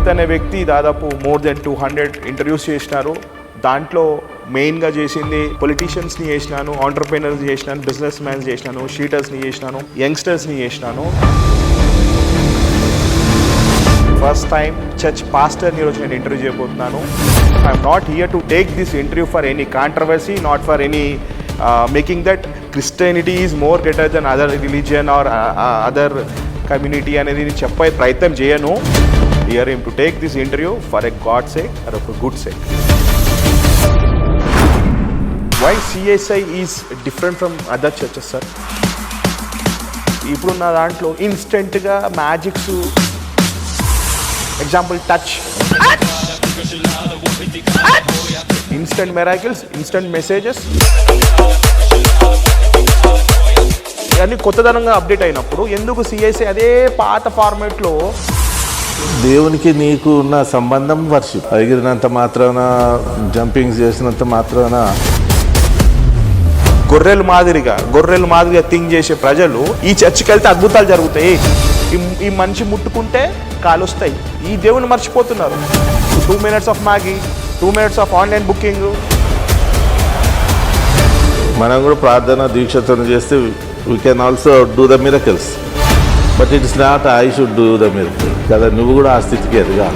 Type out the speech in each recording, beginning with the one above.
రోహిత్ అనే వ్యక్తి దాదాపు మోర్ దెన్ 200 ఇంటర్వ్యూస్ చేసినారు. దాంట్లో మెయిన్గా చేసింది పొలిటీషియన్స్ని చేసినాను, ఆంటర్ప్రెనర్స్ చేసినాను, బిజినెస్ మ్యాన్స్ చేసినాను, షీటర్స్ని చేసినాను, యంగ్స్టర్స్ని చేసినాను. ఫస్ట్ టైం చర్చ్ పాస్టర్ని ఈరోజు నేను ఇంటర్వ్యూ చేయబోతున్నాను. I'm not here to take this interview for any controversy, not for any making that Christianity is more greater than other religion or other community అనేది చెప్పే ప్రయత్నం చేయను. Here him to take this interview for a God sake or ఒక good sake. Why CSI is different from other churches sir? ఇప్పుడున్న దాంట్లో ఇన్స్టెంట్గా magics, example touch, instant miracles, instant messages, ఇవన్నీ కొత్తదనంగా అప్డేట్ అయినప్పుడు ఎందుకు సిఎస్ఐ అదే పాత ఫార్మేట్లో? దేవునికి నీకు ఉన్న సంబంధం వర్షిప్. ఎగిరినంత మాత్రాన, జంపింగ్స్ చేసినంత మాత్రాన, గొర్రెల మాదిరిగా థింక్ చేసే ప్రజలు ఈ చర్చికి వెళ్తే అద్భుతాలు జరుగుతాయి, ఈ మనిషి ముట్టుకుంటే కాలు వస్తాయి, ఈ దేవుని మర్చిపోతున్నారు. 2 minutes of Maggi, 2 minutes of online booking. మనం కూడా ప్రార్థన దీక్షతో చేస్తే we can also do the miracles, but it is not I should do the miracle కదా. నువ్వు కూడా ఆ స్థితికి ఎదగా.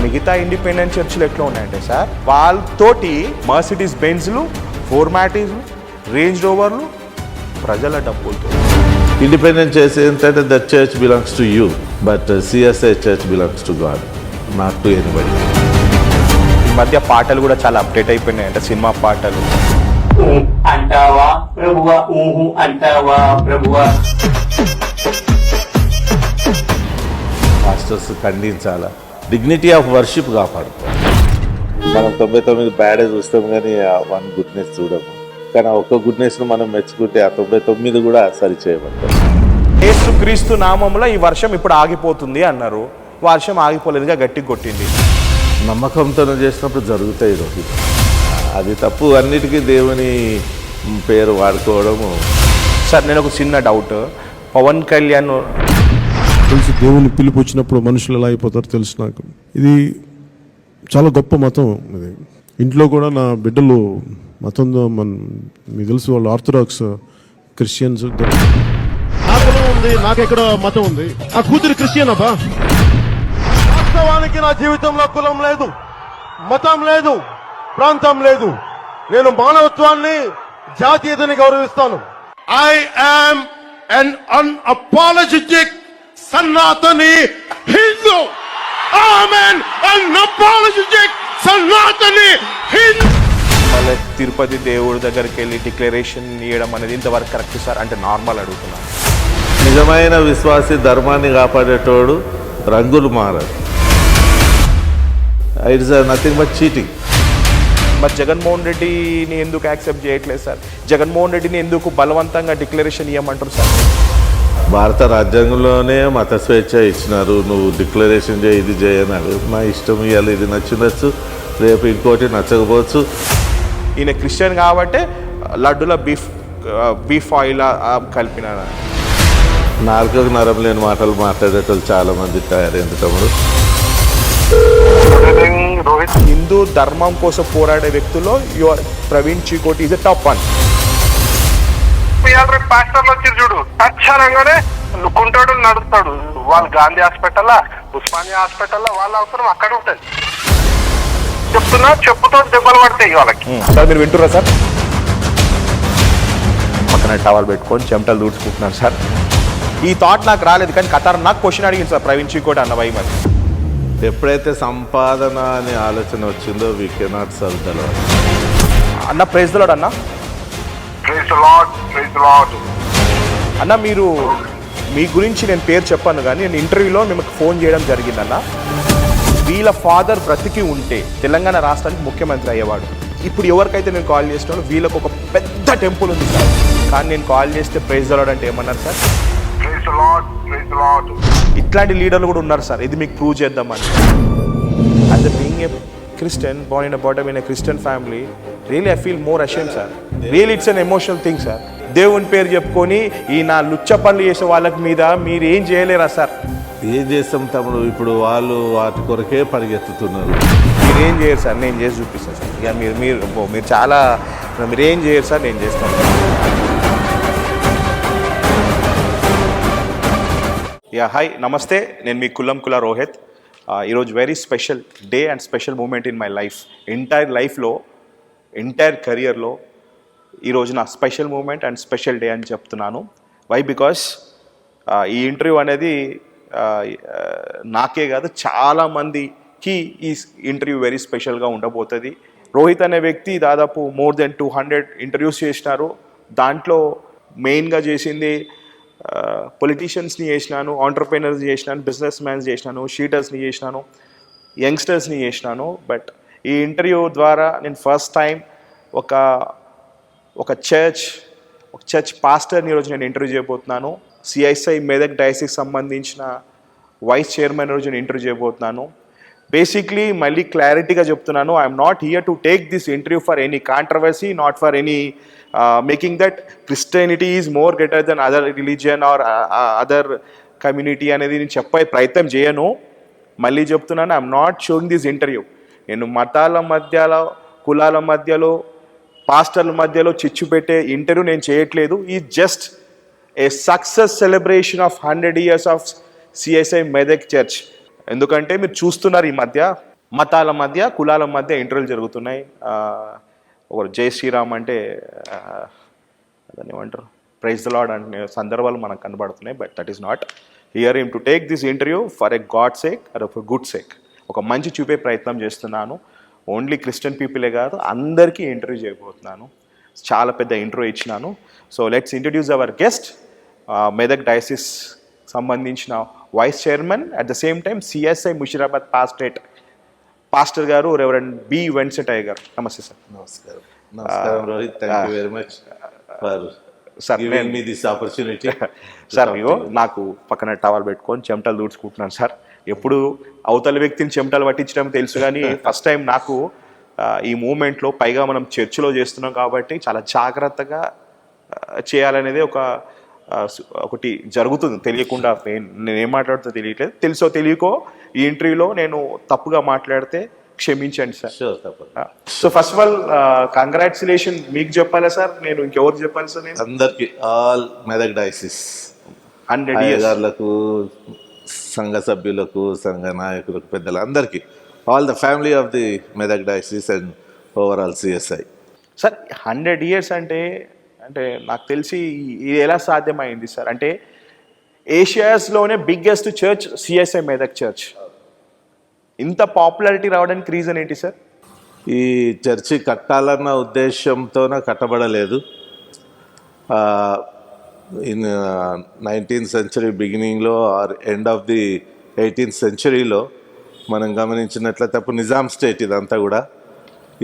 మిగతా ఇండిపెండెంట్ చర్చిలు ఎట్లా ఉన్నాయంటే సార్, వాళ్ళతోటి మర్సిడీస్ బెంజ్లు, ఫోర్మాటిస్లు, రేంజ్ రోవర్లు, ప్రజల డబ్బులతో. ఇండిపెండెంట్ చేసి ఏంటంటే the church belongs to you, but CSI church belongs to God, not to anybody. ఈ మధ్య పాటలు కూడా చాలా అప్డేట్ అయిపోయినాయి అంటే సినిమా పాటలు. అంటావా ప్రభువా, ఊహు అంటావా ప్రభువా. మాస్టర్స్ ఖండించాలా, డిగ్నిటీ ఆఫ్ వర్షిప్ కాపాడుకోవాలి. మనం 99 బ్యాడే చూస్తాం కానీ ఆ 1 గుడ్నెస్ చూడము. కానీ ఆ ఒక్క గుడ్నెస్ను మనం మెచ్చుకుంటే ఆ 99 కూడా సరి చేయబడతాం. యేసుక్రీస్తు నామంలో ఈ వర్షం ఇప్పుడు ఆగిపోతుంది అన్నారు, వర్షం ఆగిపోలేదుగా, గట్టిగా కొట్టింది. నమ్మకంతో చేసినప్పుడు జరుగుతాయి రోజు. అది తప్పు. అన్నిటికీ దేవుని పేరు వాడుకోవడము. సార్ నేను ఒక చిన్న డౌట్, పవన్ కళ్యాణ్ తెలుసు దేవుని పిలుపు వచ్చినప్పుడు మనుషులు ఎలా అయిపోతారో తెలుసు నాకు. ఇది చాలా గొప్ప మతం. ఇది ఇంట్లో కూడా నా బిడ్డలు మతంలో మీకు తెలుసు, వాళ్ళు ఆర్థడాక్స్ క్రిస్టియన్స్. నా కులం ఉంది, నాకెక్కడ మతం ఉంది. ఆ కూతురు క్రిస్టియన్ అబ్బా. వాస్తవానికి నా జీవితంలో కులం లేదు, మతం లేదు, ప్రాంతం లేదు. నేను మానవత్వాన్ని, జాతీయతని గౌరవిస్తాను. ఐ యామ్ an unapologetic సనాతని హిందూ. ఆమెన్. unapologetic సనాతని హిందూ. మళ్ళీ తిరుపతి దేవుడి దగ్గరికి వెళ్ళి డిక్లరేషన్ ఇవ్వడం అనేది ఇంతవరకు కరెక్ట్ సార్? అంటే నార్మల్ అడుగుతున్నాను. నిజమైన విశ్వాసి ధర్మాన్ని కాపాడేటోడు రంగులు మారదు. It's nothing but cheating. మరి జగన్మోహన్ రెడ్డిని ఎందుకు యాక్సెప్ట్ చేయట్లేదు సార్? జగన్మోహన్ రెడ్డిని ఎందుకు బలవంతంగా డిక్లరేషన్ ఇవ్వమంటారు సార్? భారత రాజ్యాంగంలోనే మత స్వేచ్ఛ ఇచ్చినారు. నువ్వు డిక్లరేషన్ చేయి, ఇది చేయనాడు. నా ఇష్టం, ఇవాళ ఇది నచ్చినచ్చు, రేపు ఇంకోటి నచ్చకపోవచ్చు. ఈయన క్రిస్టియన్ కాబట్టి లడ్డులో బీఫ్ ఆయిల్ కలిపిన నాలుకకు నరం లేని మాటలు మాట్లాడేటోళ్ళు చాలా మంది తయారైంది తమ్ముడు. హిందూ ధర్మం కోసం పోరాడే వ్యక్తుల్లో your Praveen Chikoti is a top 1. పాస్టర్లు వచ్చి చూడు, తక్షణంగానే కుంటాడు, నడుస్తాడు. వాళ్ళు గాంధీ హాస్పిటల్, ఉస్మానియా హాస్పిటల్, వాళ్ళ అవసరం అక్కడ ఉంటుంది. చెప్తున్నా, చెప్పుతో దెబ్బలు పడతాయి వాళ్ళకి. సార్ మీరు వింటురా సార్? పక్కన టవల్ పెట్టుకొని చెమటలు దూడ్చుకుంటున్నారు సార్. ఈ థాట్ నాకు రాలేదు, కానీ ఖతర్నాక్ క్వశ్చన్ అడిగింది సార్ ప్రవీణ్ చీకోటి అన్న వై. మరి ఎప్పుడైతే సంపాదన అనే ఆలోచన వచ్చిందో we cannot serve the Lord. అన్న ప్రైజ్ ద లార్డ్ అన్న. Praise the Lord, praise the Lord. అన్న మీరు మీ గురించి నేను పేరు చెప్పాను కానీ నేను ఇంటర్వ్యూలో మీకు ఫోన్ చేయడం జరిగిందన్న. వీళ్ళ ఫాదర్ బ్రతికి ఉంటే తెలంగాణ రాష్ట్రానికి ముఖ్యమంత్రి అయ్యేవాడు. ఇప్పుడు ఎవరికైతే నేను కాల్ చేస్తున్నానో వీళ్ళకు ఒక పెద్ద టెంపుల్ ఉంది సార్, కానీ నేను కాల్ చేస్తే ప్రైజ్ ద లార్డ్ అంటే ఏమన్నారు sir? Praise the Lord, praise the Lord. ఇట్లాంటి లీడర్లు కూడా ఉన్నారు సార్, ఇది మీకు ప్రూవ్ చేద్దామని. As a being a Christian, born in a bottom in a Christian family, really I feel more ashamed, sir. Really it's an emotional thing, sir. దేవుని పేరు చెప్పుకొని ఈ నా లుచ్చ పనులు చేసే వాళ్ళకి మీద మీరు ఏం చేయలేరా సార్? ఏం చేస్తాం తమ్ముడు, ఇప్పుడు వాళ్ళు వాటి కొరకే పరిగెత్తుతున్నారు. మీరేం చేయరు సార్, నేను చేసి చూపిస్తాను సార్. ఇక మీరు మీరు అబ్బో, మీరు చాలా మీరేం చేయరు సార్, నేను చేస్తాను. యా హాయ్ నమస్తే, నేను మీ కుల రోహిత్. ఈరోజు very special day and special moment in my life. Entire కెరియర్లో ఈరోజు నా special moment and special day అని చెప్తున్నాను. వై బికాస్ ఈ ఇంటర్వ్యూ అనేది నాకే కాదు చాలామందికి ఈ ఇంటర్వ్యూ వెరీ స్పెషల్గా ఉండబోతుంది. రోహిత్ అనే వ్యక్తి దాదాపు మోర్ దెన్ 200 ఇంటర్వ్యూస్ చేసినారు. దాంట్లో మెయిన్గా చేసింది పొలిటీషియన్స్ని చేసినాను, ఆంటర్ప్రెనర్స్ చేసినాను, బిజినెస్ మ్యాన్స్ చేసినాను, షీటర్స్ని చేసినాను, యంగ్స్టర్స్ని చేసినాను. బట్ ఈ ఇంటర్వ్యూ ద్వారా నేను ఫస్ట్ టైం ఒక చర్చ్ పాస్టర్ని ఈరోజు నేను ఇంటర్వ్యూ చేయబోతున్నాను. సిఐఎస్ఐ మెదక్ డయాసిస్కి సంబంధించిన వైస్ చైర్మన్ రోజు నేను ఇంటర్వ్యూ చేయబోతున్నాను. బేసిక్లీ మళ్ళీ క్లారిటీగా చెప్తున్నాను, I'm not here to take this interview for any controversy, not for any making that Christianity is more greater than other religion or other community అనేది నేను చెప్పే ప్రయత్నం చేయను. మళ్ళీ చెప్తున్నాను, I'm not showing this interview. నేను మతాల మధ్యలో, కులాల మధ్యలో, పాస్టర్ల మధ్యలో చిచ్చు పెట్టే ఇంటర్వ్యూ నేను చేయట్లేదు. ఈ just a success celebration of 100 years of CSI Medak church. ఎందుకంటే మీరు చూస్తున్నారు ఈ మధ్య మతాల మధ్య, కులాల మధ్య ఇంటర్వ్యూలు జరుగుతున్నాయి. ఒకరు జై శ్రీరామ్ అంటే దాన్ని ఏమంటారు, ప్రైజ్ ద లార్డ్ అంటే సందర్భాలు మనకు కనబడుతున్నాయి. But that is not here to take this interview for a God sake or for good sake. ఒక మంచి చూపే ప్రయత్నం చేస్తున్నాను. ఓన్లీ క్రిస్టియన్ పీపులే కాదు, అందరికీ ఇంటర్వ్యూ చేయబోతున్నాను. చాలా పెద్ద ఇంటర్వ్యూ ఇచ్చినాను. So let's introduce our guest, Medak diocese సంబంధించిన vice chairman, at the same time CSI Musheerabad pastor గారు రెవరెండ్ బి వెంకటయ్య గారు. నమస్తే సార్. నమస్కారం Rohit, thank you very much for sir giving me this opportunity. Sir మీరు నాకు పక్కన టవల్ పెట్టుకొని చెమటలు దూడ్చుకుంటున్నాను సార్. ఎప్పుడు అవతల వ్యక్తిని చెమటలు పట్టించడం తెలుసు, కానీ ఫస్ట్ టైం నాకు ఈ మూమెంట్లో, పైగా మనం చర్చిలో చేస్తున్నాం కాబట్టి చాలా జాగ్రత్తగా చేయాలనేది ఒకటి జరుగుతుంది తెలియకుండా. నేను ఏం మాట్లాడుతుందో తెలియట్లేదు, తెలుసో తెలియకో ఈ ఇంటర్వ్యూలో నేను తప్పుగా మాట్లాడితే క్షమించండి సార్. షూర్, తప్పకుండా. So first of all congratulation మీకు చెప్పాలా సార్, నేను ఇంకెవరికి చెప్పాలి సార్? నేను అందరికి, ఆల్ మెదక్ డయాసిస్ 100 years అయ్యగారులకు, సంఘ సభ్యులకు, సంఘ నాయకులకు, పెద్దలు అందరికీ, all the family of the Medak diocese and overall CSI. Sir 100 years అంటే నాకు తెలిసి ఇది ఎలా సాధ్యమైంది సార్? అంటే ఏషియాస్లోనే biggest church CSI Medak church. ఇంత పాపులారిటీ రావడానికి రీజన్ ఏంటి సార్? ఈ చర్చి కట్టాలన్న ఉద్దేశంతోనే కట్టబడలేదు. ఇన్ 19th century బిగినింగ్లో or end of the 18th centuryలో మనం గమనించినట్లయితే, అప్పుడు నిజాం స్టేట్ ఇదంతా కూడా.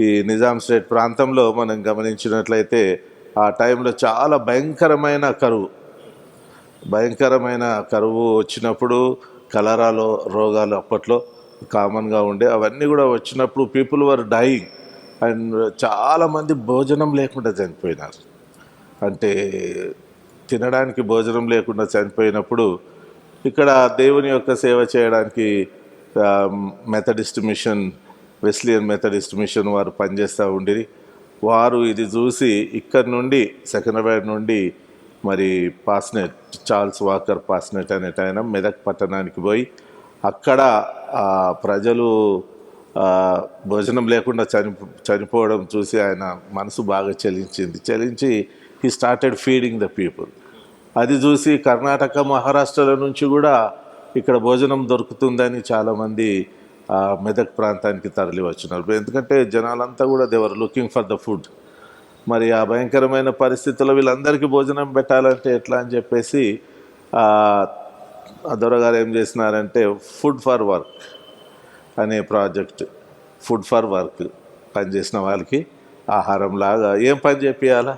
ఈ నిజాం స్టేట్ ప్రాంతంలో మనం గమనించినట్లయితే ఆ టైంలో చాలా భయంకరమైన కరువు వచ్చినప్పుడు, కలరాలో రోగాలు అప్పట్లో కామన్గా ఉండే, అవన్నీ కూడా వచ్చినప్పుడు పీపుల్ వర్ డైయింగ్ అండ్ చాలామంది భోజనం లేకుండా చనిపోయినారు. అంటే తినడానికి భోజనం లేకుండా చనిపోయినప్పుడు ఇక్కడ దేవుని యొక్క సేవ చేయడానికి Methodist mission, Wesleyan Methodist mission వారు పనిచేస్తూ ఉండిరి. వారు ఇది చూసి ఇక్కడ నుండి సెకండ్రాబాద్ నుండి మరి పాస్నెట్, చార్ల్స్ వాకర్ పాస్నెట్ అనేట ఆయన మెదక్ పట్టణానికి పోయి అక్కడ ప్రజలు భోజనం లేకుండా చనిపోవడం చూసి ఆయన మనసు బాగా చలించి he started feeding the people. అది చూసి కర్ణాటక, మహారాష్ట్రల నుంచి కూడా ఇక్కడ భోజనం దొరుకుతుందని చాలామంది మెదక్ ప్రాంతానికి తరలి వచ్చినారు. ఎందుకంటే జనాలంతా కూడా దేవర్ లుకింగ్ ఫర్ ద ఫుడ్. మరి ఆ భయంకరమైన పరిస్థితుల్లో వీళ్ళందరికీ భోజనం పెట్టాలంటే ఎట్లా అని చెప్పేసి దొరగారు ఏం చేసినారంటే ఫుడ్ ఫర్ వర్క్ అనే ప్రాజెక్ట్, ఫుడ్ ఫర్ వర్క్ పనిచేసిన వాళ్ళకి ఆహారం లాగా ఏం పని చేపియాలా,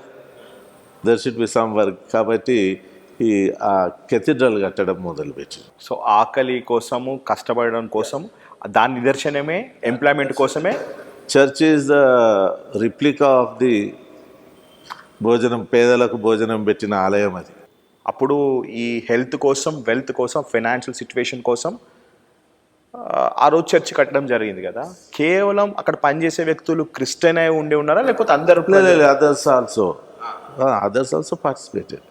there should be some work. కాబట్టి ఆ కెథీడ్రల్ కట్టడం మొదలుపెట్టింది. సో ఆకలి కోసము, కష్టపడడం కోసం, దాని నిదర్శనమే ఎంప్లాయ్మెంట్ కోసమే church is the replica of the భోజనం, పేదలకు భోజనం పెట్టిన ఆలయం అది. అప్పుడు ఈ హెల్త్ కోసం, వెల్త్ కోసం, ఫైనాన్షియల్ సిచ్యువేషన్ కోసం ఆ రోజు చర్చ్ కట్టడం జరిగింది కదా. కేవలం అక్కడ పనిచేసే వ్యక్తులు క్రిస్టియన్ అయి ఉండి ఉన్నారా, లేకపోతే అందరు? Others also participated.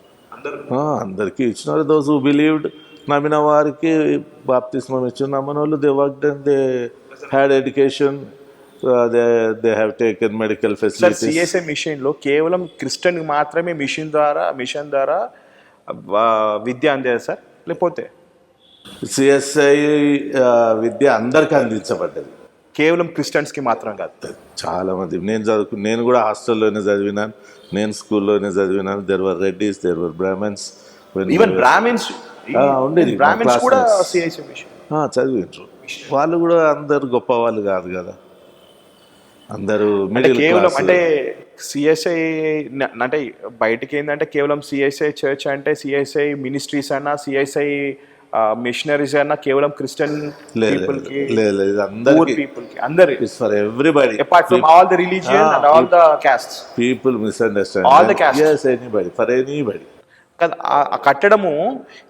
అందరికీ ఇచ్చినారు. దోస్ హూ బిలీవ్డ్, నమ్మిన వారికి బాప్తిస్మం ఇచ్చిన, నమ్మని వాళ్ళు they worked and they had education, they have taken medical facilities. CSI mission లో కేవలం క్రిస్టియన్ మాత్రమే మిషన్ ద్వారా విద్య అందేది సార్, లేకపోతే సిఎస్ఐ విద్య అందరికీ అందించబడ్డది, కేవలం క్రిస్టియన్స్కి మాత్రం కాదు? చాలా మంది నేను కూడా హాస్టల్లోనే చదివినాను, నేను స్కూల్లోనే చదివినాను. There were Reddys, there were Brahmans, even Brahmins ఉండేది. బ్రాహ్మిన్స్ కూడా సిఎస్ఐ మిషన్ చదివిండ్రు. వాళ్ళు కూడా అందరు గొప్ప వాళ్ళు కాదు కదా, అందరూ మిడిల్ కేవలం క్లాస్. అంటే సిఎస్ఐ అంటే బయటకి ఏంటంటే కేవలం సిఎస్ఐ చర్చ్ అంటే సిఎస్ఐ మినిస్ట్రీస్ అన్నా, సిఎస్ఐ మిషనరీస్ అన్నా కేవలం క్రిస్టియన్ పీపుల్ కి, పీపుల్ కి, అందరి, for everybody, apart from all the religion and all the costs. People misunderstand all the costs. yes, anybody, for anybody. కదా ఆ కట్టడము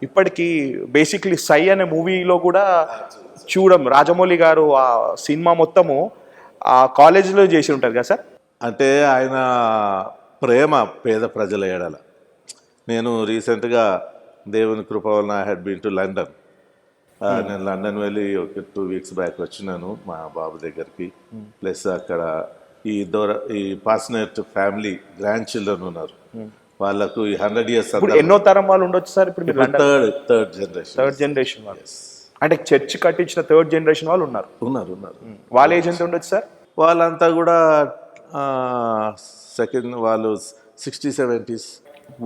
ఇప్పటికీ బేసిక్లీ సై అనే మూవీలో కూడా చూడం, రాజమౌళి గారు ఆ సినిమా మొత్తము ఆ కాలేజీలో చేసి ఉంటారు కదా సార్. అంటే ఆయన ప్రేమ పేద ప్రజల ఎడల. నేను రీసెంట్గా దేవుని కృప వలన I had been to London. నేను లండన్ వెళ్ళి ఒక 2 weeks బ్యాక్ వచ్చినాను మా బాబు దగ్గరికి. ప్లస్ అక్కడ ఈ పాస్నేట్ ఫ్యామిలీ గ్రాండ్ చిల్డ్రన్ ఉన్నారు, వాళ్ళకు ఈ 100 years ఎన్నో తరం వాళ్ళు ఉండొచ్చు సార్? ఇప్పుడు థర్డ్ జనరేషన్ వాళ్ళు, అంటే చర్చ్ కట్టించిన థర్డ్ జనరేషన్ వాళ్ళు ఉన్నారు. వాళ్ళ ఏజ్ ఎంత ఉండొచ్చు సార్? వాళ్ళంతా కూడా వాళ్ళు 60s, 70s.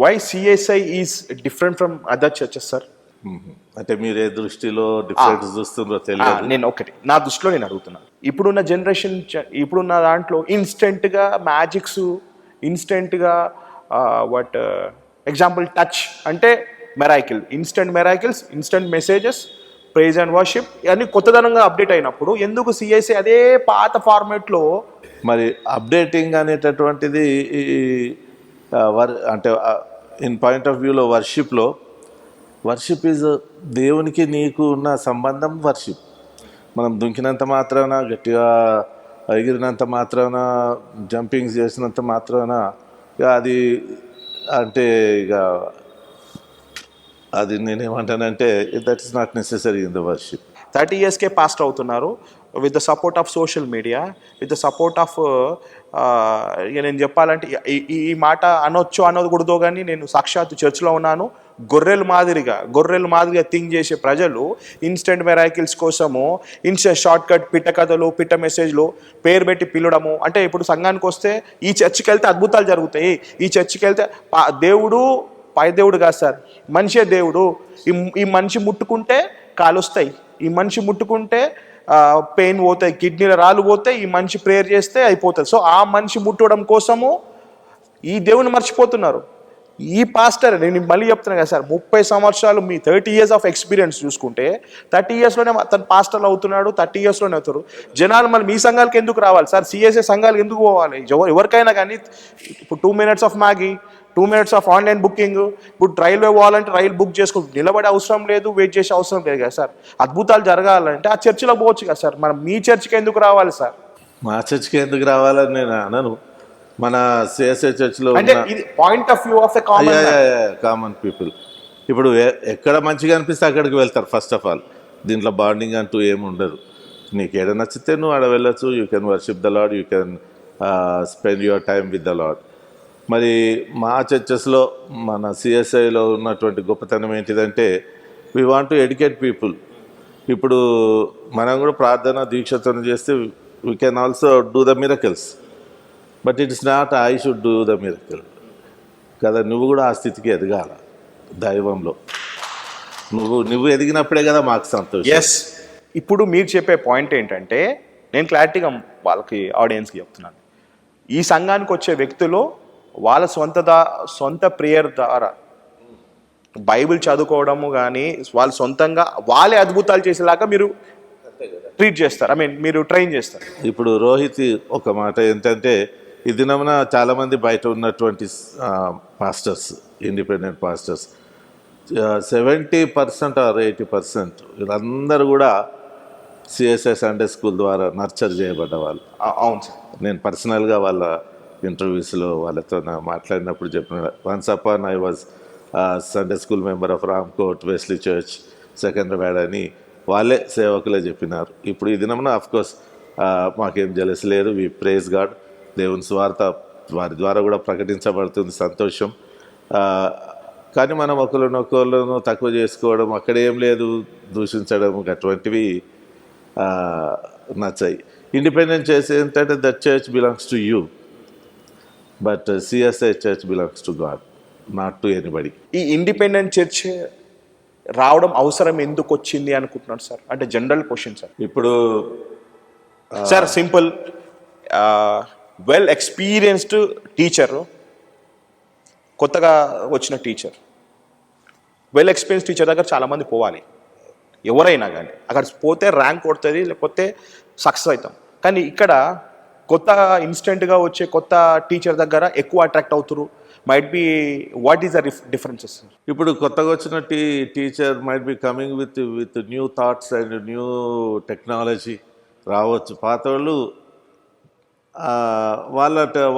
Why CSI is different from other churches sir? అంటే మీరు ఏ దృష్టిలో డిఫరెన్స్ చూస్తుందో తెలియదు. నేను ఒకటి నా దృష్టిలో నేను అడుగుతున్నాను. ఇప్పుడున్న జనరేషన్, ఇప్పుడున్న దాంట్లో ఇన్స్టెంట్గా మ్యాజిక్స్, ఇన్స్టెంట్గా వాట్ ఎగ్జాంపుల్ టచ్ అంటే miracle, instant miracles, instant messages, praise and worship ఇవన్నీ కొత్తదనంగా అప్డేట్ అయినప్పుడు ఎందుకు సిఎస్ఐ అదే పాత ఫార్మేట్లో? మరి అప్డేటింగ్ అనేటటువంటిది అంటే ఇన్ పాయింట్ ఆఫ్ వ్యూలో వర్షిప్ ఈజ్ దేవునికి నీకు ఉన్న సంబంధం వర్షిప్. మనం దుంకినంత మాత్రాన, గట్టిగా ఎగిరినంత మాత్రాన, జంపింగ్స్ చేసినంత మాత్రాన అది అంటే ఇక అది నేనేమంటానంటే that is not necessary in the worship. 30 yearsకే పాస్ట్ అవుతున్నారు with the support of social media, with the support of నేను చెప్పాలంటే ఈ మాట అనొచ్చు అనకూడదో కానీ నేను సాక్షాత్ చర్చ్లో ఉన్నాను. గొర్రెల మాదిరిగా థింక్ చేసే ప్రజలు ఇన్స్టెంట్ మెరాకిల్స్ కోసము ఇన్స్టెంట్ షార్ట్ కట్ పిట్ట కథలు, పిట్ట మెసేజ్లు, పేరు పెట్టి పిలవడము. అంటే ఇప్పుడు సంఘానికి వస్తే ఈ చర్చికి వెళ్తే అద్భుతాలు జరుగుతాయి, ఈ చర్చికి వెళ్తే దేవుడు పై దేవుడు కాదు సార్, మనిషే దేవుడు. ఈ మనిషి ముట్టుకుంటే కాలు వస్తాయి, ఈ మనిషి ముట్టుకుంటే పెయిన్ పోతాయి, కిడ్నీల రాళ్ళు పోతాయి, ఈ మనిషి ప్రేయర్ చేస్తే అయిపోతుంది. సో ఆ మనిషి ముట్టడం కోసము ఈ దేవుని మర్చిపోతున్నారు. ఈ పాస్టర్, నేను మళ్ళీ చెప్తున్నాను కదా సార్, 30 సంవత్సరాలు మీ 30 years ఆఫ్ ఎక్స్పీరియన్స్ చూసుకుంటే 30 yearsలోనే అతను పాస్టర్లు అవుతున్నాడు, 30 yearsలోనే అవుతారు. జనాలు మళ్ళీ మీ సంఘాలకు ఎందుకు రావాలి సార్? సిఎస్ఐ సంఘాలకు ఎందుకు పోవాలి? ఎవరికైనా కానీ ఇప్పుడు 2 minutes of Maggi, 2 minutes of online booking, ఇప్పుడు రైల్వే పోవాలంటే రైలు బుక్ చేసుకుంటూ నిలబడే అవసరం లేదు, వెయిట్ చేసే అవసరం లేదు కదా సార్. అద్భుతాలు జరగాలంటే ఆ చర్చిలో పోవచ్చు కదా సార్. మనం మీ చర్చికి ఎందుకు రావాలి సార్? మా చర్చికి ఎందుకు రావాలని నేను అనను. మన సిఎస్ఐ చర్చ్లో point of view of common people ఇప్పుడు ఎక్కడ మంచిగా అనిపిస్తే అక్కడికి వెళ్తారు. ఫస్ట్ ఆఫ్ ఆల్ దీంట్లో బాండింగ్ అంటూ ఏమి ఉండదు. నీకు ఏడ నచ్చితే నువ్వు ఆడ వెళ్ళచ్చు. You can worship the lord, you can spend your time with the lord. మరి మా చర్చెస్లో, మన సిఎస్ఐలో ఉన్నటువంటి గొప్పతనం ఏంటిదంటే we want to educate people. ఇప్పుడు మనం కూడా ప్రార్థన దీక్షతో చేస్తే we can also do the miracles, but it is not I should do the miracle కదా. నువ్వు కూడా ఆ స్థితికి ఎదగాల దైవంలో. నువ్వు ఎదిగినప్పుడే కదా మాకు సంతోషం. ఎస్. ఇప్పుడు మీరు చెప్పే పాయింట్ ఏంటంటే, నేను క్లారిటీగా వాళ్ళకి ఆడియన్స్కి చెప్తున్నాను, ఈ సంఘానికి వచ్చే వ్యక్తులు వాళ్ళ సొంత ప్రేయర్ ద్వారా బైబిల్ చదువుకోవడము కానీ వాళ్ళు సొంతంగా వాళ్ళే అద్భుతాలు చేసేలాగా మీరు ట్రీట్ చేస్తారు, మీరు ట్రైన్ చేస్తారు. ఇప్పుడు రోహిత్ ఒక మాట ఏంటంటే, ఈ దినమున చాలామంది బయట ఉన్నటువంటి పాస్టర్స్, ఇండిపెండెంట్ పాస్టర్స్, 70% ఆర్ 80% వీళ్ళందరూ కూడా సిఎస్ఐ సండే స్కూల్ ద్వారా నర్చర్ చేయబడ్డ వాళ్ళు. అవును సార్. నేను పర్సనల్గా వాళ్ళ ఇంటర్వ్యూస్లో వాళ్ళతో మాట్లాడినప్పుడు చెప్పిన, once upon I was Sunday school member of Ramkot Wesley church Secunderabad అని వాళ్ళే సేవకులే చెప్పినారు. ఇప్పుడు ఈ దినమున అఫ్కోర్స్ మాకేం జలసి లేదు. We praise God. దేవుని స్వార్థ వారి ద్వారా కూడా ప్రకటించబడుతుంది, సంతోషం. కానీ మనం ఒకరినొకళ్ళను తక్కువ చేసుకోవడం, అక్కడేం లేదు దూషించడం, అటువంటివి నచ్చాయి. ఇండిపెండెంట్ చర్చ్ ఏంటంటే that church belongs to you, but CSI church belongs to God, not to anybody. ఈ ఇండిపెండెంట్ చర్చ్ రావడం అవసరం ఎందుకు వచ్చింది అనుకుంటున్నాను సార్? అంటే జనరల్ క్వశ్చన్ సార్. ఇప్పుడు sir simple, well experienced teacher, కొత్తగా వచ్చిన టీచర్, వెల్ ఎక్స్పీరియన్స్ టీచర్ దగ్గర చాలామంది పోవాలి, ఎవరైనా కానీ. అక్కడ పోతే ర్యాంక్ కొడుతుంది, లేకపోతే సక్సెస్ అవుతాం. కానీ ఇక్కడ కొత్త ఇన్స్టెంట్గా వచ్చే కొత్త టీచర్ దగ్గర ఎక్కువ అట్రాక్ట్ అవుతారు. Might be, what is the differences? ఇప్పుడు కొత్తగా వచ్చిన teacher might be coming with new thoughts and new technology రావచ్చు. పాత వాళ్ళు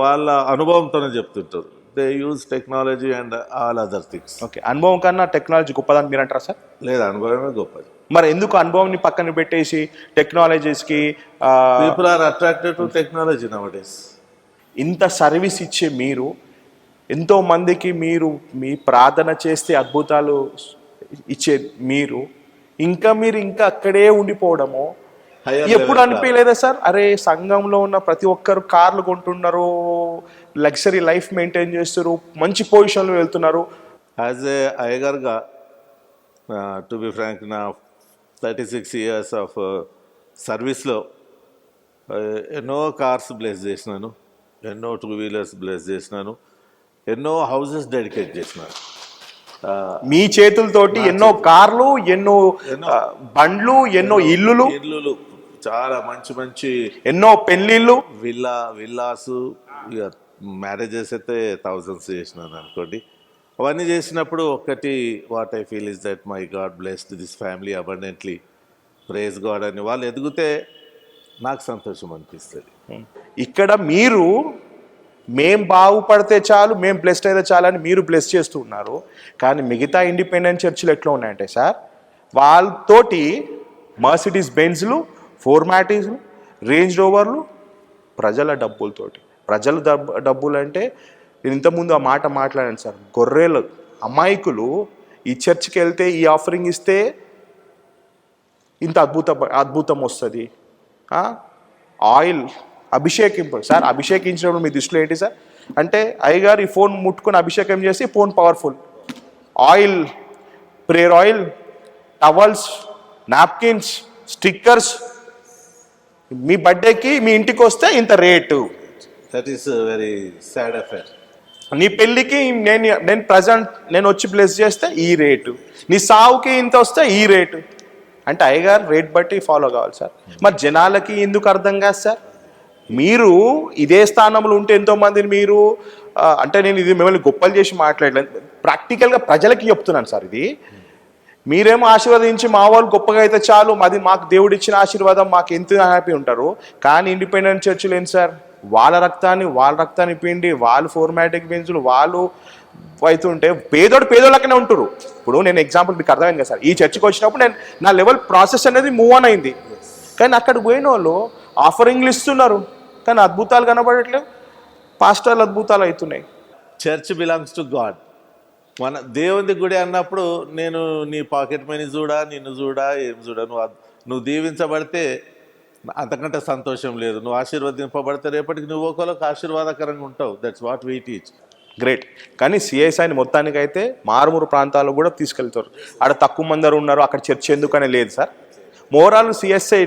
వాళ్ళ అనుభవంతోనే చెప్తుంటారు. They use technology and all other things. Okay, అనుభవం కన్నా టెక్నాలజీ గొప్పదని మీరు అంటారా సార్? లేదు, అనుభవమే గొప్పది. మరి ఎందుకు అనుభవంని పక్కన పెట్టేసి టెక్నాలజీస్కి people are attracted to technology nowadays? ఇంత సర్వీస్ ఇచ్చే మీరు, ఎంతో మందికి మీరు మీ ప్రార్థన చేస్తే అద్భుతాలు ఇచ్చే మీరు ఇంకా అక్కడే ఉండిపోవడము ఎప్పుడు అనిపించలేదా సార్? అరే, సంఘంలో ఉన్న ప్రతి ఒక్కరు కార్లు కొంటున్నారు, లగ్జరీ లైఫ్ మెయింటైన్ చేస్తారు, మంచి పొజిషన్లో వెళ్తున్నారు. యాజ్ ఏ అయ్యగారుగా, టు బి ఫ్రాంక్, నా 36 years ఆఫ్ సర్వీస్లో ఎన్నో కార్స్ బ్లెస్ చేసినాను, ఎన్నో 2 wheelers బ్లెస్ చేసినాను, ఎన్నో హౌసెస్ డెడికేట్ చేసినాను. మీ చేతులతోటి ఎన్నో కార్లు, ఎన్నో బండ్లు, ఎన్నో ఇల్లులు, చాలా మంచి ఎన్నో పెళ్ళిళ్ళు, విల్లాసు, ఇక మ్యారేజెస్ అయితే థౌజండ్స్ చేసినాను అనుకోండి. అవన్నీ చేసినప్పుడు ఒక్కటి what I feel is that my God blessed this family abundantly, praise God అని వాళ్ళు ఎదిగితే నాకు సంతోషం అనిపిస్తుంది. ఇక్కడ మీరు మేం బాగుపడితే చాలు, మేం బ్లెస్డ్ అయితే చాలు అని మీరు బ్లెస్ చేస్తూ ఉన్నారు. కానీ మిగతా ఇండిపెండెంట్ చర్చిలు ఎట్లా ఉన్నాయంటే సార్, వాళ్ళతోటి మర్సిడీస్ బెంజ్లు, 4 రేంజ్ రోవర్లు, ప్రజల డబ్బులతోటి. ప్రజల డబ్బులు అంటే నేను ఇంతకుముందు ఆ మాట మాట్లాడాను సార్. గొర్రెలు, అమాయకులు ఈ చర్చ్కి వెళ్తే ఈ ఆఫరింగ్ ఇస్తే ఇంత అద్భుతం వస్తుంది. ఆయిల్ అభిషేకింపు సార్, అభిషేకించినప్పుడు మీ దృష్టిలో ఏంటి సార్? అంటే అయ్యగారు ఈ ఫోన్ ముట్టుకొని అభిషేకం చేసి phone powerful. Oil, prayer oil, towels, napkins, stickers, మీ బర్త్డేకి మీ ఇంటికి వస్తే ఇంత rate. That is very sad affair. నీ పెళ్ళికి నేను ప్రజెంట్ నేను వచ్చి బ్లెస్ చేస్తే ఈ రేటు, నీ సావుకి ఇంత వస్తే ఈ రేటు. అంటే అయ్యగారు రేట్ బట్టి ఫాలో కావాలి సార్. మరి జనాలకి ఎందుకు అర్థం కాదు సార్? మీరు ఇదే స్థానంలో ఉంటే ఎంతోమందిని మీరు, అంటే నేను ఇది మిమ్మల్ని గొప్పలు చేసి మాట్లాడలేదు, ప్రాక్టికల్గా ప్రజలకి చెప్తున్నాను సార్. ఇది మీరేమో ఆశీర్వదించి మా వాళ్ళు గొప్పగా అయితే చాలు, అది మాకు దేవుడు ఇచ్చిన ఆశీర్వాదం, మాకు ఎంత హ్యాపీ ఉంటారు. కానీ ఇండిపెండెంట్ చర్చిలు ఏంటి సార్? వాళ్ళ రక్తాన్ని పిండి, వాళ్ళు 4 బెంజులు వాళ్ళు అవుతుంటే పేదోళ్ళకనే ఉంటారు. ఇప్పుడు నేను ఎగ్జాంపుల్ మీకు అర్థమైంది కదా సార్, ఈ చర్చికి వచ్చినప్పుడు నేను నా లెవెల్ ప్రాసెస్ అనేది మూవ్ ఆన్ అయింది. కానీ అక్కడికి పోయిన వాళ్ళు ఆఫరింగ్లు ఇస్తున్నారు, కానీ అద్భుతాలు కనబడట్లేవు. పాస్టర్లు అద్భుతాలు అవుతున్నాయి. Church belongs to God. మన దేవుని గుడి అన్నప్పుడు నేను నీ పాకెట్ మనీ చూడా, నిన్ను చూడా, ఏం చూడా. నువ్వు దీవించబడితే అంతకంటే సంతోషం లేదు. నువ్వు ఆశీర్వదింపబడితే రేపటికి నువ్వు ఒకరికి ఆశీర్వాదకరంగా ఉంటావు. That's what we teach. Great. కానీ సిఐసాయిని మొత్తానికైతే మారుమూరు ప్రాంతాల్లో కూడా తీసుకెళ్తారు. ఆడ తక్కువ మంది ఉన్నారు, అక్కడ చర్చ్ ఎందుకనే లేదు సార్. మోరాల్ సిఎస్ఐ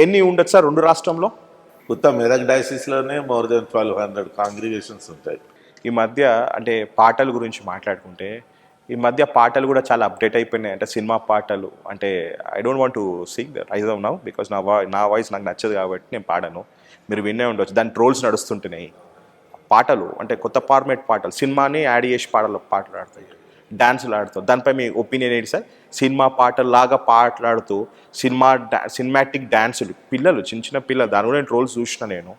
ఎన్ని ఉండొచ్చు సార్ 2 రాష్ట్రంలో? ఉత్తమ మెదక్ డైసిస్లోనే మోర్ దెన్ 1200 కాంగ్రిగేషన్స్ ఉంటాయి. ఈ మధ్య అంటే పాటల గురించి మాట్లాడుకుంటే, ఈ మధ్య పాటలు కూడా చాలా అప్డేట్ అయిపోయినాయి. అంటే సినిమా పాటలు, అంటే I don't want to sing that I don't now because నా వాయిస్ నాకు నచ్చదు కాబట్టి నేను పాడను. మీరు వినే ఉండొచ్చు, దాని ట్రోల్స్ నడుస్తుంటున్నాయి. పాటలు అంటే కొత్త ఫార్మేట్ పాటలు, సినిమాని యాడ్ చేసి పాటలు ఆడతాయి. డాన్సులు ఆడుతారు. దానిపై మీ ఒపీనియన్ ఏంటి సార్? సినిమా పాటల్లాగా పాటలాడుతూ సినిమాటిక్ డాన్సులు, పిల్లలు, చిన్న చిన్న పిల్లలు, దాని కూడా ట్రోల్స్ చూసిన నేను.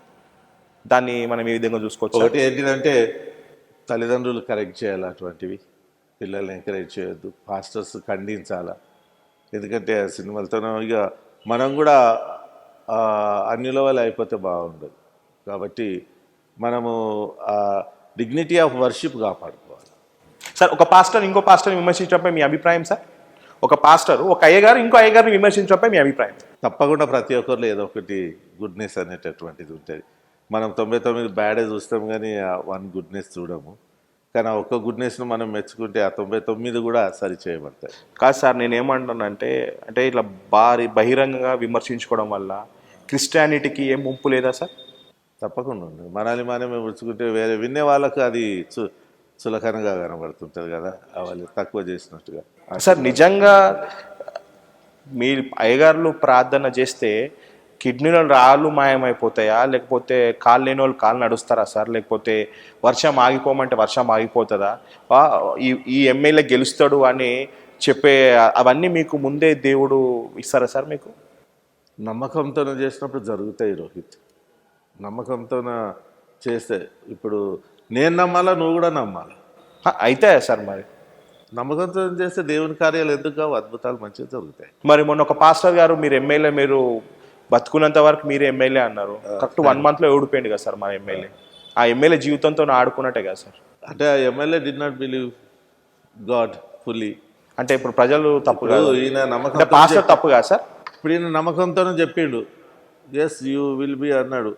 దాన్ని మనం ఏ విధంగా చూసుకోవచ్చు? ఒకటి ఏంటిదంటే తల్లిదండ్రులు కరెక్ట్ చేయాలి, అటువంటివి పిల్లల్ని ఎంకరేజ్ చేయొద్దు, పాస్టర్స్ ఖండించాలా. ఎందుకంటే ఆ సినిమాలతోనో ఇక మనం కూడా అన్ని లెవెల్ అయిపోతే బాగుండదు. కాబట్టి మనము డిగ్నిటీ ఆఫ్ వర్షిప్ కాపాడుకోవాలి. సార్, ఒక పాస్టర్ ఇంకో పాస్టర్ని విమర్శించడంపై మీ అభిప్రాయం సార్? ఒక పాస్టర్ ఒక అయ్యగారు ఇంకో అయ్యగారిని విమర్శించడంపై మీ అభిప్రాయం? తప్పకుండా ప్రతి ఒక్కరిలో ఏదో ఒకటి గుడ్నెస్ అనేటటువంటిది ఉంటుంది. మనం 99 బ్యాడే చూస్తాం కానీ ఆ 1 గుడ్నెస్ చూడము. కానీ ఆ ఒక్క గుడ్నెస్ను మనం మెచ్చుకుంటే ఆ 99 కూడా సరి చేయబడతాయి. కాదు సార్, నేను ఏమంటున్నానంటే అంటే ఇట్లా బహిరంగంగా విమర్శించుకోవడం వల్ల క్రిస్టియానిటీకి ఏం ముంపు లేదా సార్? తప్పకుండా ఉంది. మనల్ని మనమే ముడుచుకుంటే వేరే వినే వాళ్ళకు అది చులకనగా కనబడుతుంటుంది కదా, వాళ్ళు తక్కువ చేసినట్టుగా. సార్, నిజంగా మీ అయ్యగారులు ప్రార్థన చేస్తే కిడ్నీలో రాళ్ళు మాయమైపోతాయా, లేకపోతే కాళ్ళు లేని వాళ్ళు కాళ్ళు నడుస్తారా సార్? లేకపోతే వర్షం ఆగిపోమంటే వర్షం ఆగిపోతుందా? ఈ ఎమ్మెల్యే గెలుస్తాడు అని చెప్పే అవన్నీ మీకు ముందే దేవుడు ఇస్తారా సార్ మీకు? నమ్మకంతో చేసినప్పుడు జరుగుతాయి రోహిత్. నమ్మకంతో చేస్తే ఇప్పుడు నేను నమ్మాలా, నువ్వు కూడా నమ్మాలా. అయితే సార్ మరి నమ్మకంతో చేస్తే దేవుని కార్యాలు ఎందుకు కావు, అద్భుతాలు మంచిగా జరుగుతాయి. మరి మొన్న ఒక పాస్టర్ గారు మీరు ఎమ్మెల్యే, మీరు బతుకున్నంత వరకు మీరే ఎమ్మెల్యే అన్నారు. కరెక్ట్ 1 monthలో ఓడిపోయింది కదా సార్ మన ఎమ్మెల్యే. ఆ ఎమ్మెల్యే జీవితంతో ఆడుకున్నట్టే కదా సార్? అంటే ఆ MLA did not believe God fully. అంటే ఇప్పుడు ప్రజలు తప్పు కాదు, ఈయన నమ్మకం, పాస్టర్ తప్పు కాదు సార్? ఇప్పుడు ఈయన నమ్మకంతోనే చెప్పిండు, ఎస్ యూ విల్ బి అన్నాడు.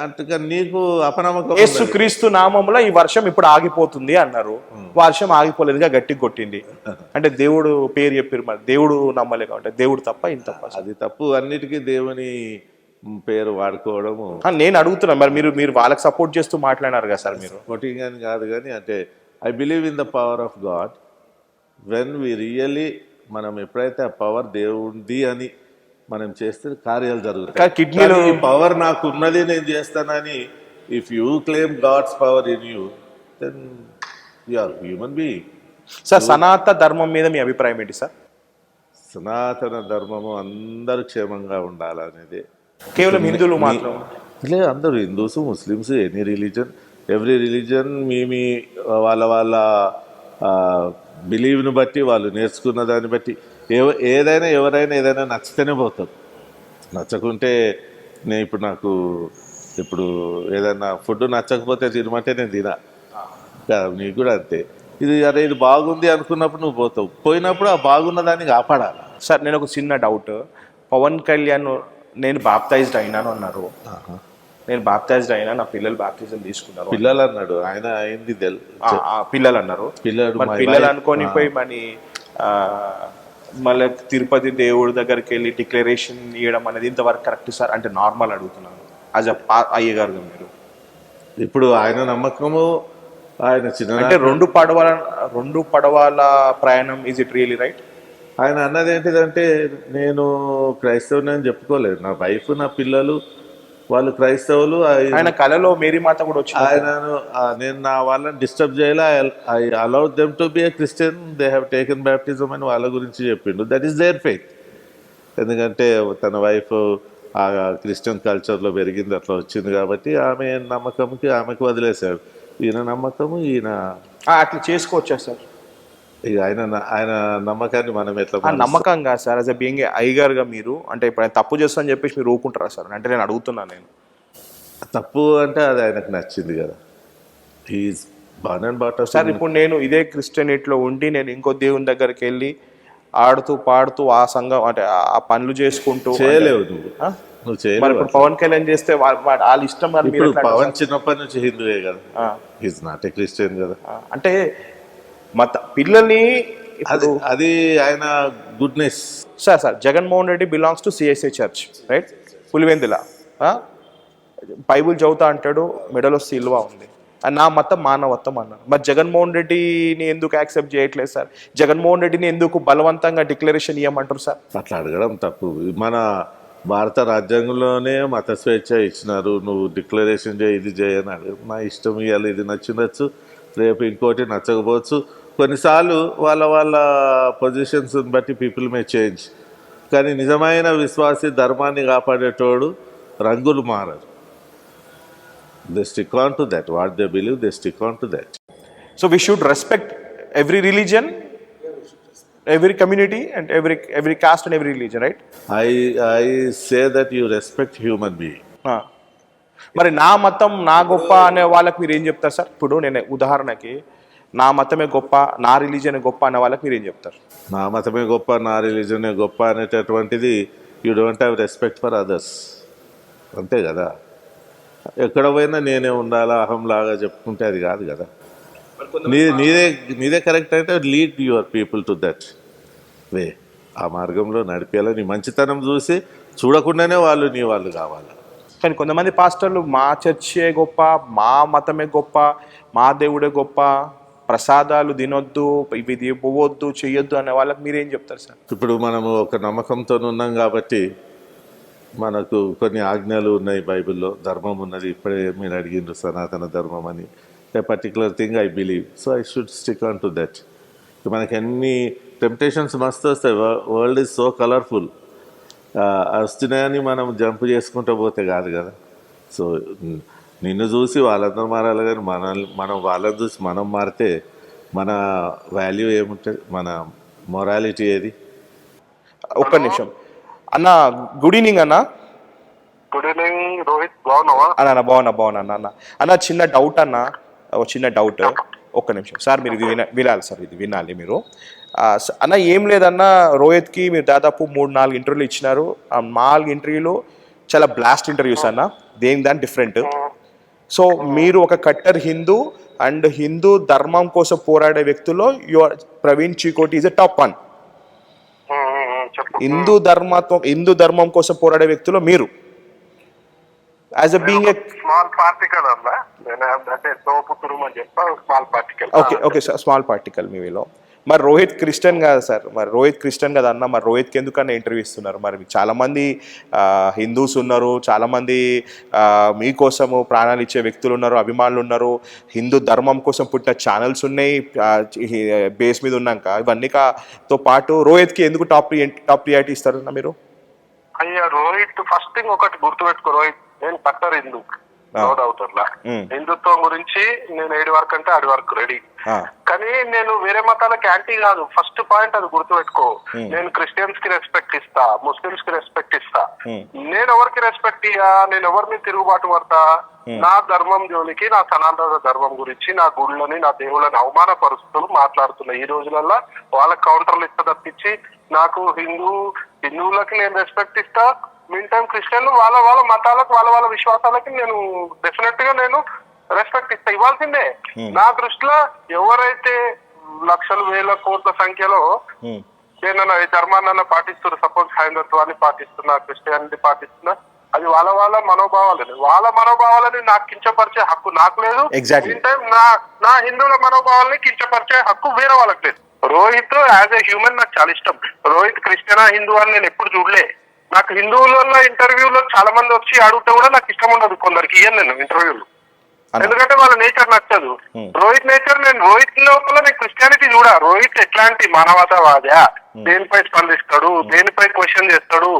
అంటే నీకు అపనమ్మకం. యేసుక్రీస్తు నామంలో ఈ వర్షం ఇప్పుడు ఆగిపోతుంది అన్నారు. వర్షం ఆగిపోలేదుగా, గట్టిగా కొట్టింది. అంటే దేవుడు పేరు చెప్పారు, మరి దేవుడు నమ్మలే కాబట్టి దేవుడు తప్ప ఇంత తప్ప? అది తప్పు. అన్నిటికీ దేవుని పేరు వాడుకోవడము. నేను అడుగుతున్నా, మరి మీరు వాళ్ళకి సపోర్ట్ చేస్తూ మాట్లాడారు కదా సార్ మీరు? సపోర్టింగ్ అని కాదు కానీ, అంటే I believe in the power of God. When we really మనం ఎప్పుడైతే ఆ పవర్ దేవుడిది అని మనం చేస్తే కార్యాలు జరుగుతాయి. కిడ్నీలో పవర్ నాకు ఉన్నది, నేను చేస్తానని if you claim God's power in you, then you are human being. Sir, సనాతన ధర్మం మీద మీ అభిప్రాయం ఏంటి సార్? సనాతన ధర్మము అందరూ క్షేమంగా ఉండాలనేది. కేవలం హిందువులు మాత్రం లేదు, అందరూ Hindus, Muslims, any religion, every religion మీ వాళ్ళ బిలీవ్ని బట్టి, వాళ్ళు నేర్చుకున్న దాన్ని బట్టి ఎవరైనా ఏదైనా నచ్చితేనే పోతారు. నచ్చకుంటే నాకు ఇప్పుడు ఏదైనా ఫుడ్ నచ్చకపోతే తినమంటే నేను తినా. నీకు కూడా అంతే. ఇది బాగుంది అనుకున్నప్పుడు నువ్వు పోతావు, పోయినప్పుడు ఆ బాగున్న దాన్ని కాపాడాలి. సార్, నేను ఒక చిన్న డౌట్. పవన్ కళ్యాణ్ నేను బాప్టైజ్డ్ అయినాను అన్నారు. నేను బాప్టైజ్డ్ అయినా, నా పిల్లలు బాప్టిజం తీసుకున్నారు. పిల్లలు అన్నాడు ఆయన, అయింది పిల్లలు అన్నారు. పిల్లలు అనుకొని పోయి మళ్ళీ తిరుపతి దేవుడి దగ్గరికి వెళ్ళి డిక్లరేషన్ ఇవ్వడం అనేది ఇంతవరకు కరెక్ట్ సార్? అంటే నార్మల్ అడుగుతున్నాను యాజ్ అయ్యగారు మీరు. ఇప్పుడు ఆయన నమ్మకము, ఆయన చిన్న అంటే రెండు పడవల ప్రయాణం, ఈజ్ ఇట్ రియలీ రైట్? ఆయన అన్నది ఏంటిదంటే, నేను క్రైస్తవుని అని చెప్పుకోలేదు, నా వైఫ్, నా పిల్లలు వాళ్ళు క్రైస్తవులు. ఆయన కళలో మేరీ మాత కూడా వచ్చి నేను నా వాళ్ళని డిస్టర్బ్ చేయాలి. I allowed them to be a Christian, they have taken baptism అని వాళ్ళ గురించి చెప్పిండు. That is their faith. ఎందుకంటే తన వైఫ్ ఆ క్రిస్టియన్ కల్చర్లో పెరిగింది, అట్లా వచ్చింది కాబట్టి ఆమె నమ్మకంకి ఆమెకు వదిలేశాడు. ఈయన నమ్మకము ఈయన అట్లా చేసుకోవచ్చా సార్? ఇక ఆయన నమ్మకాన్ని మనం ఎట్లా? నమ్మకం కాదు సార్, యాజ్ అ బీయింగ్ అయ్యగారుగా మీరు అంటే ఇప్పుడు ఆయన తప్పు చేస్తా అని చెప్పేసి మీరు ఊరుకుంటారా సార్? అంటే నేను అడుగుతున్నాను. నేను తప్పు అంటే అది ఆయనకు నచ్చింది కదా, he is born and bought. Sir, ఇప్పుడు నేను ఇదే క్రిస్టియనిటీలో ఉండి నేను ఇంకో దేవుని దగ్గరికి వెళ్ళి ఆడుతూ పాడుతూ ఆ సంఘం అంటే ఆ పనులు చేసుకుంటూ చేయలేవు నువ్వు చేయలేవు. మరి ఇప్పుడు పవన్ కళ్యాణ్ చేస్తే వాళ్ళ ఇష్టం. పవన్ చిన్నప్పటి నుంచి హిందువే కదా, ఈజ్ నాట్ ఏ క్రిస్టియన్ కదా. అంటే పిల్లల్ని అది ఆయన goodness. Sir Jaganmohan Reddy belongs to CSI church, right? Pulivendula Bible చదువుతా అంటాడు, మెడలో సిల్వా ఉంది. నా మతం మానవత్వం అన్నారు. మరి జగన్మోహన్ రెడ్డిని ఎందుకు యాక్సెప్ట్ చేయట్లేదు సార్? జగన్మోహన్ రెడ్డిని ఎందుకు బలవంతంగా డిక్లరేషన్ ఇవ్వమంటారు సార్? అట్లా అడగడం తప్పు. మన భారత రాజ్యాంగంలోనే మత స్వేచ్ఛ ఇచ్చినారు. నువ్వు డిక్లరేషన్ చేయి, ఇది చేయని అడగ. నా ఇష్టం, ఇవ్వాలి, ఇది నచ్చిండొచ్చు, రేపు ఇంకోటి నచ్చకపోవచ్చు. కొన్నిసార్లు వాళ్ళ పొజిషన్స్ బట్టి పీపుల్ మే చేంజ్, కానీ నిజమైన విశ్వాసి ధర్మాన్ని కాపాడేటోడు రంగులు మారరు. They stick on to that, what they believe they stick on to that. So we should respect every religion, every community, and every caste and every religion, right? I say that you respect human being. మరి నా మతం నా గొప్ప అనే వాళ్ళకి మీరు ఏం చెప్తారు సార్? ఇప్పుడు నేను ఉదాహరణకి నా మతమే గొప్ప, నా రిలీజన్ గొప్ప అనే వాళ్ళకి మీరు ఏం చెప్తారు? నా మతమే గొప్ప, నా రిలీజనే గొప్ప అనేటటువంటిది you don't have respect for others, అంతే కదా. ఎక్కడ పోయినా నేనే ఉండాలా అహంలాగా చెప్పుకుంటే అది కాదు కదా. నీదే కరెక్ట్ అయితే lead your people to that way, ఆ మార్గంలో నడిపేలా. నీ మంచితనం చూసి చూడకుండానే వాళ్ళు నీ వాళ్ళు కావాలి. కానీ కొంతమంది పాస్టర్లు మా చర్చే గొప్ప, మా మతమే గొప్ప, మా దేవుడే గొప్ప, ప్రసాదాలు తినొద్దు, ఇవి పోవద్దు, చెయ్యొద్దు అనే వాళ్ళకి మీరేం చెప్తారు సార్? ఇప్పుడు మనము ఒక నమ్మకంతో ఉన్నాం కాబట్టి మనకు కొన్ని ఆజ్ఞలు ఉన్నాయి బైబిల్లో, ధర్మం ఉన్నది. ఇప్పుడే మీరు అడిగిండ్రు సనాతన ధర్మం అని. A particular thing I believe, so I should stick on to that. మనకి అన్ని టెంప్టేషన్స్ మస్తు వస్తాయి. World is so colourful. వస్తున్నాయని మనం జంప్ చేసుకుంటూ పోతే కాదు కదా. సో నిన్ను చూసి వాళ్ళందరూ మారాలి, కానీ మనం వాళ్ళని చూసి మనం మారితే మన వాల్యూ ఏముంటుంది, మన మొరాలిటీ ఏది? ఒక్క నిమిషం అన్న. గుడ్ ఈవినింగ్ అన్న. గుడ్ ఈవినింగ్ రోహిత్, బాగున్నావా? అన్న బాగున్నా అన్న. అన్న చిన్న డౌట్ అన్న, ఒక చిన్న డౌట్. ఒక్క నిమిషం సార్, మీరు ఇది వినాలి సార్, ఇది వినాలి మీరు. అన్న ఏం లేదన్న, రోహిత్కి మీరు దాదాపు 3-4 ఇంటర్వ్యూలు ఇచ్చినారు. ఆ 4 ఇంటర్వ్యూలు చాలా బ్లాస్ట్ ఇంటర్వ్యూస్ అన్న, దాని డిఫరెంట్. సో మీరు ఒక కట్టర్ హిందూ అండ్ హిందూ ధర్మం కోసం పోరాడే వ్యక్తుల్లో Praveen Chikoti is a top 1. Hindu ధర్మం కోసం పోరాడే వ్యక్తుల్లో మీరు as a being small particle అన్న, అంటే సోపు తురుము అని చెప్పా, small particle. Okay sir, small particle మీలో. మరి రోహిత్ క్రిస్టియన్ కదా సార్, మరి రోహిత్ క్రిస్టియన్ కదా అన్న, మరి రోహిత్కి ఎందుకన్నా ఇంటర్వ్యూ ఇస్తున్నారు? మరి చాలామంది హిందూస్ ఉన్నారు, చాలామంది మీకోసము ప్రాణాలు ఇచ్చే వ్యక్తులు ఉన్నారు, అభిమానులు ఉన్నారు, హిందూ ధర్మం కోసం పుట్టిన ఛానల్స్ ఉన్నాయి బేస్ మీద ఉన్నాక. ఇవన్నీతో పాటు రోహిత్కి ఎందుకు టాప్ ప్రియారిటీ ఇస్తారు మీరు? అయ్యా రోహిత్, ఫస్ట్ థింగ్ ఒకటి గుర్తుపెట్టుకో రోహిత్, నేను కట్టర్ హిందూ, నో డౌట్ అట్లా. హిందుత్వం గురించి నేను 7 వరకు అంటే 6 వరకు రెడీ, కానీ నేను వేరే మతాలకు యాంటీ కాదు. ఫస్ట్ పాయింట్ అది గుర్తుపెట్టుకో. నేను క్రిస్టియన్స్ కి రెస్పెక్ట్ ఇస్తా, ముస్లిమ్స్ కి రెస్పెక్ట్ ఇస్తా. నేను ఎవరికి రెస్పెక్ట్ ఇయ్యా, నేను ఎవరిని తిరుగుబాటు పడతా? నా ధర్మం జోలికి, నా సనాతన ధర్మం గురించి, నా గుళ్ళని, నా దేవుళ్ళని అవమానపరుస్తూ మాట్లాడుతున్నా ఈ రోజులలో. వాళ్ళకి కౌంటర్లు ఇస్తా తప్పించి, నాకు హిందువులకి నేను రెస్పెక్ట్ ఇస్తా. మీన్ టైం క్రిస్టియన్లు వాళ్ళ మతాలకు, వాళ్ళ విశ్వాసాలకి నేను డెఫినెట్ గా నేను రెస్పెక్ట్ ఇస్తా, ఇవ్వాల్సిందే. నా దృష్టిలో ఎవరైతే లక్షలు, వేల, కోట్ల సంఖ్యలో ఏదైనా ఈ ధర్మాన్ని పాటిస్తున్నారు, సపోజ్ హైందత్వాన్ని పాటిస్తున్నా, క్రిస్టియానిటీ పాటిస్తున్నా, అది వాళ్ళ మనోభావాలని నాకు కించపరిచే హక్కు నాకు లేదు. మీన్ టైం నా హిందువుల మనోభావాలని కించపరిచే హక్కు వేరే వాళ్ళకి లేదు. రోహిత్ యాజ్ ఎ హ్యూమన్ నాకు చాలా ఇష్టం. రోహిత్ క్రిస్టియనా హిందూ అని నేను ఎప్పుడు చూడలే. నాకు హిందువులలో ఇంటర్వ్యూలో చాలా మంది వచ్చి అడిగితే కూడా నాకు ఇష్టం ఉండదు, కొందరికి ఇయ్యను నేను ఇంటర్వ్యూలు, ఎందుకంటే వాళ్ళ నేచర్ నచ్చదు. రోహిత్ నేచర్, నేను రోహిత్ లోపల నేను క్రిస్టియానిటీ చూడా. రోహిత్ ఎట్లాంటి మానవతావాదా, దేనిపై స్పందిస్తాడు, దేనిపై క్వశ్చన్ చేస్తాడు,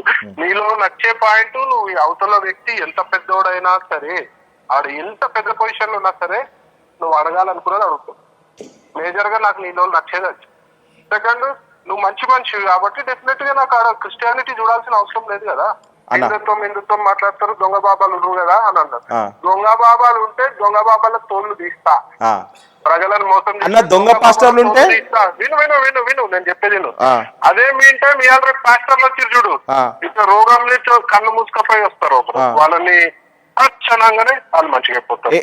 నీలో నచ్చే పాయింట్, నువ్వు అవతల వ్యక్తి ఎంత పెద్దోడైనా సరే, ఆడు ఎంత పెద్ద పొజిషన్ లో ఉన్నా సరే, నువ్వు అడగాలనుకున్నది అడుగుతావు. మేజర్ గా నాకు నీలో నచ్చేది అది. సెకండ్, నువ్వు మంచి కాబట్టి డెఫినెట్ గా నాకు ఆడ క్రిస్టియానిటీ చూడాల్సిన అవసరం లేదు కదా. హిందుత్వం మాట్లాడతారు, దొంగ బాబాలు ఉండవు కదా అని అన్నారు. దొంగ బాబాలు ఉంటే దొంగ బాబాల తోళ్లు తీస్తా, ప్రజలను మోసం దొంగ పాస్టర్లు ఉంటే విను నేను చెప్పేది. అదే మీన్ టైం ఇవాళ రేపు పాస్టర్లు వచ్చి చూడు, ఇట్లా రోగం నుంచి కళ్ళు మూసుకపోయి వస్తారు, వాళ్ళని అచ్చనంగానే వాళ్ళు మంచిగా అయిపోతారు.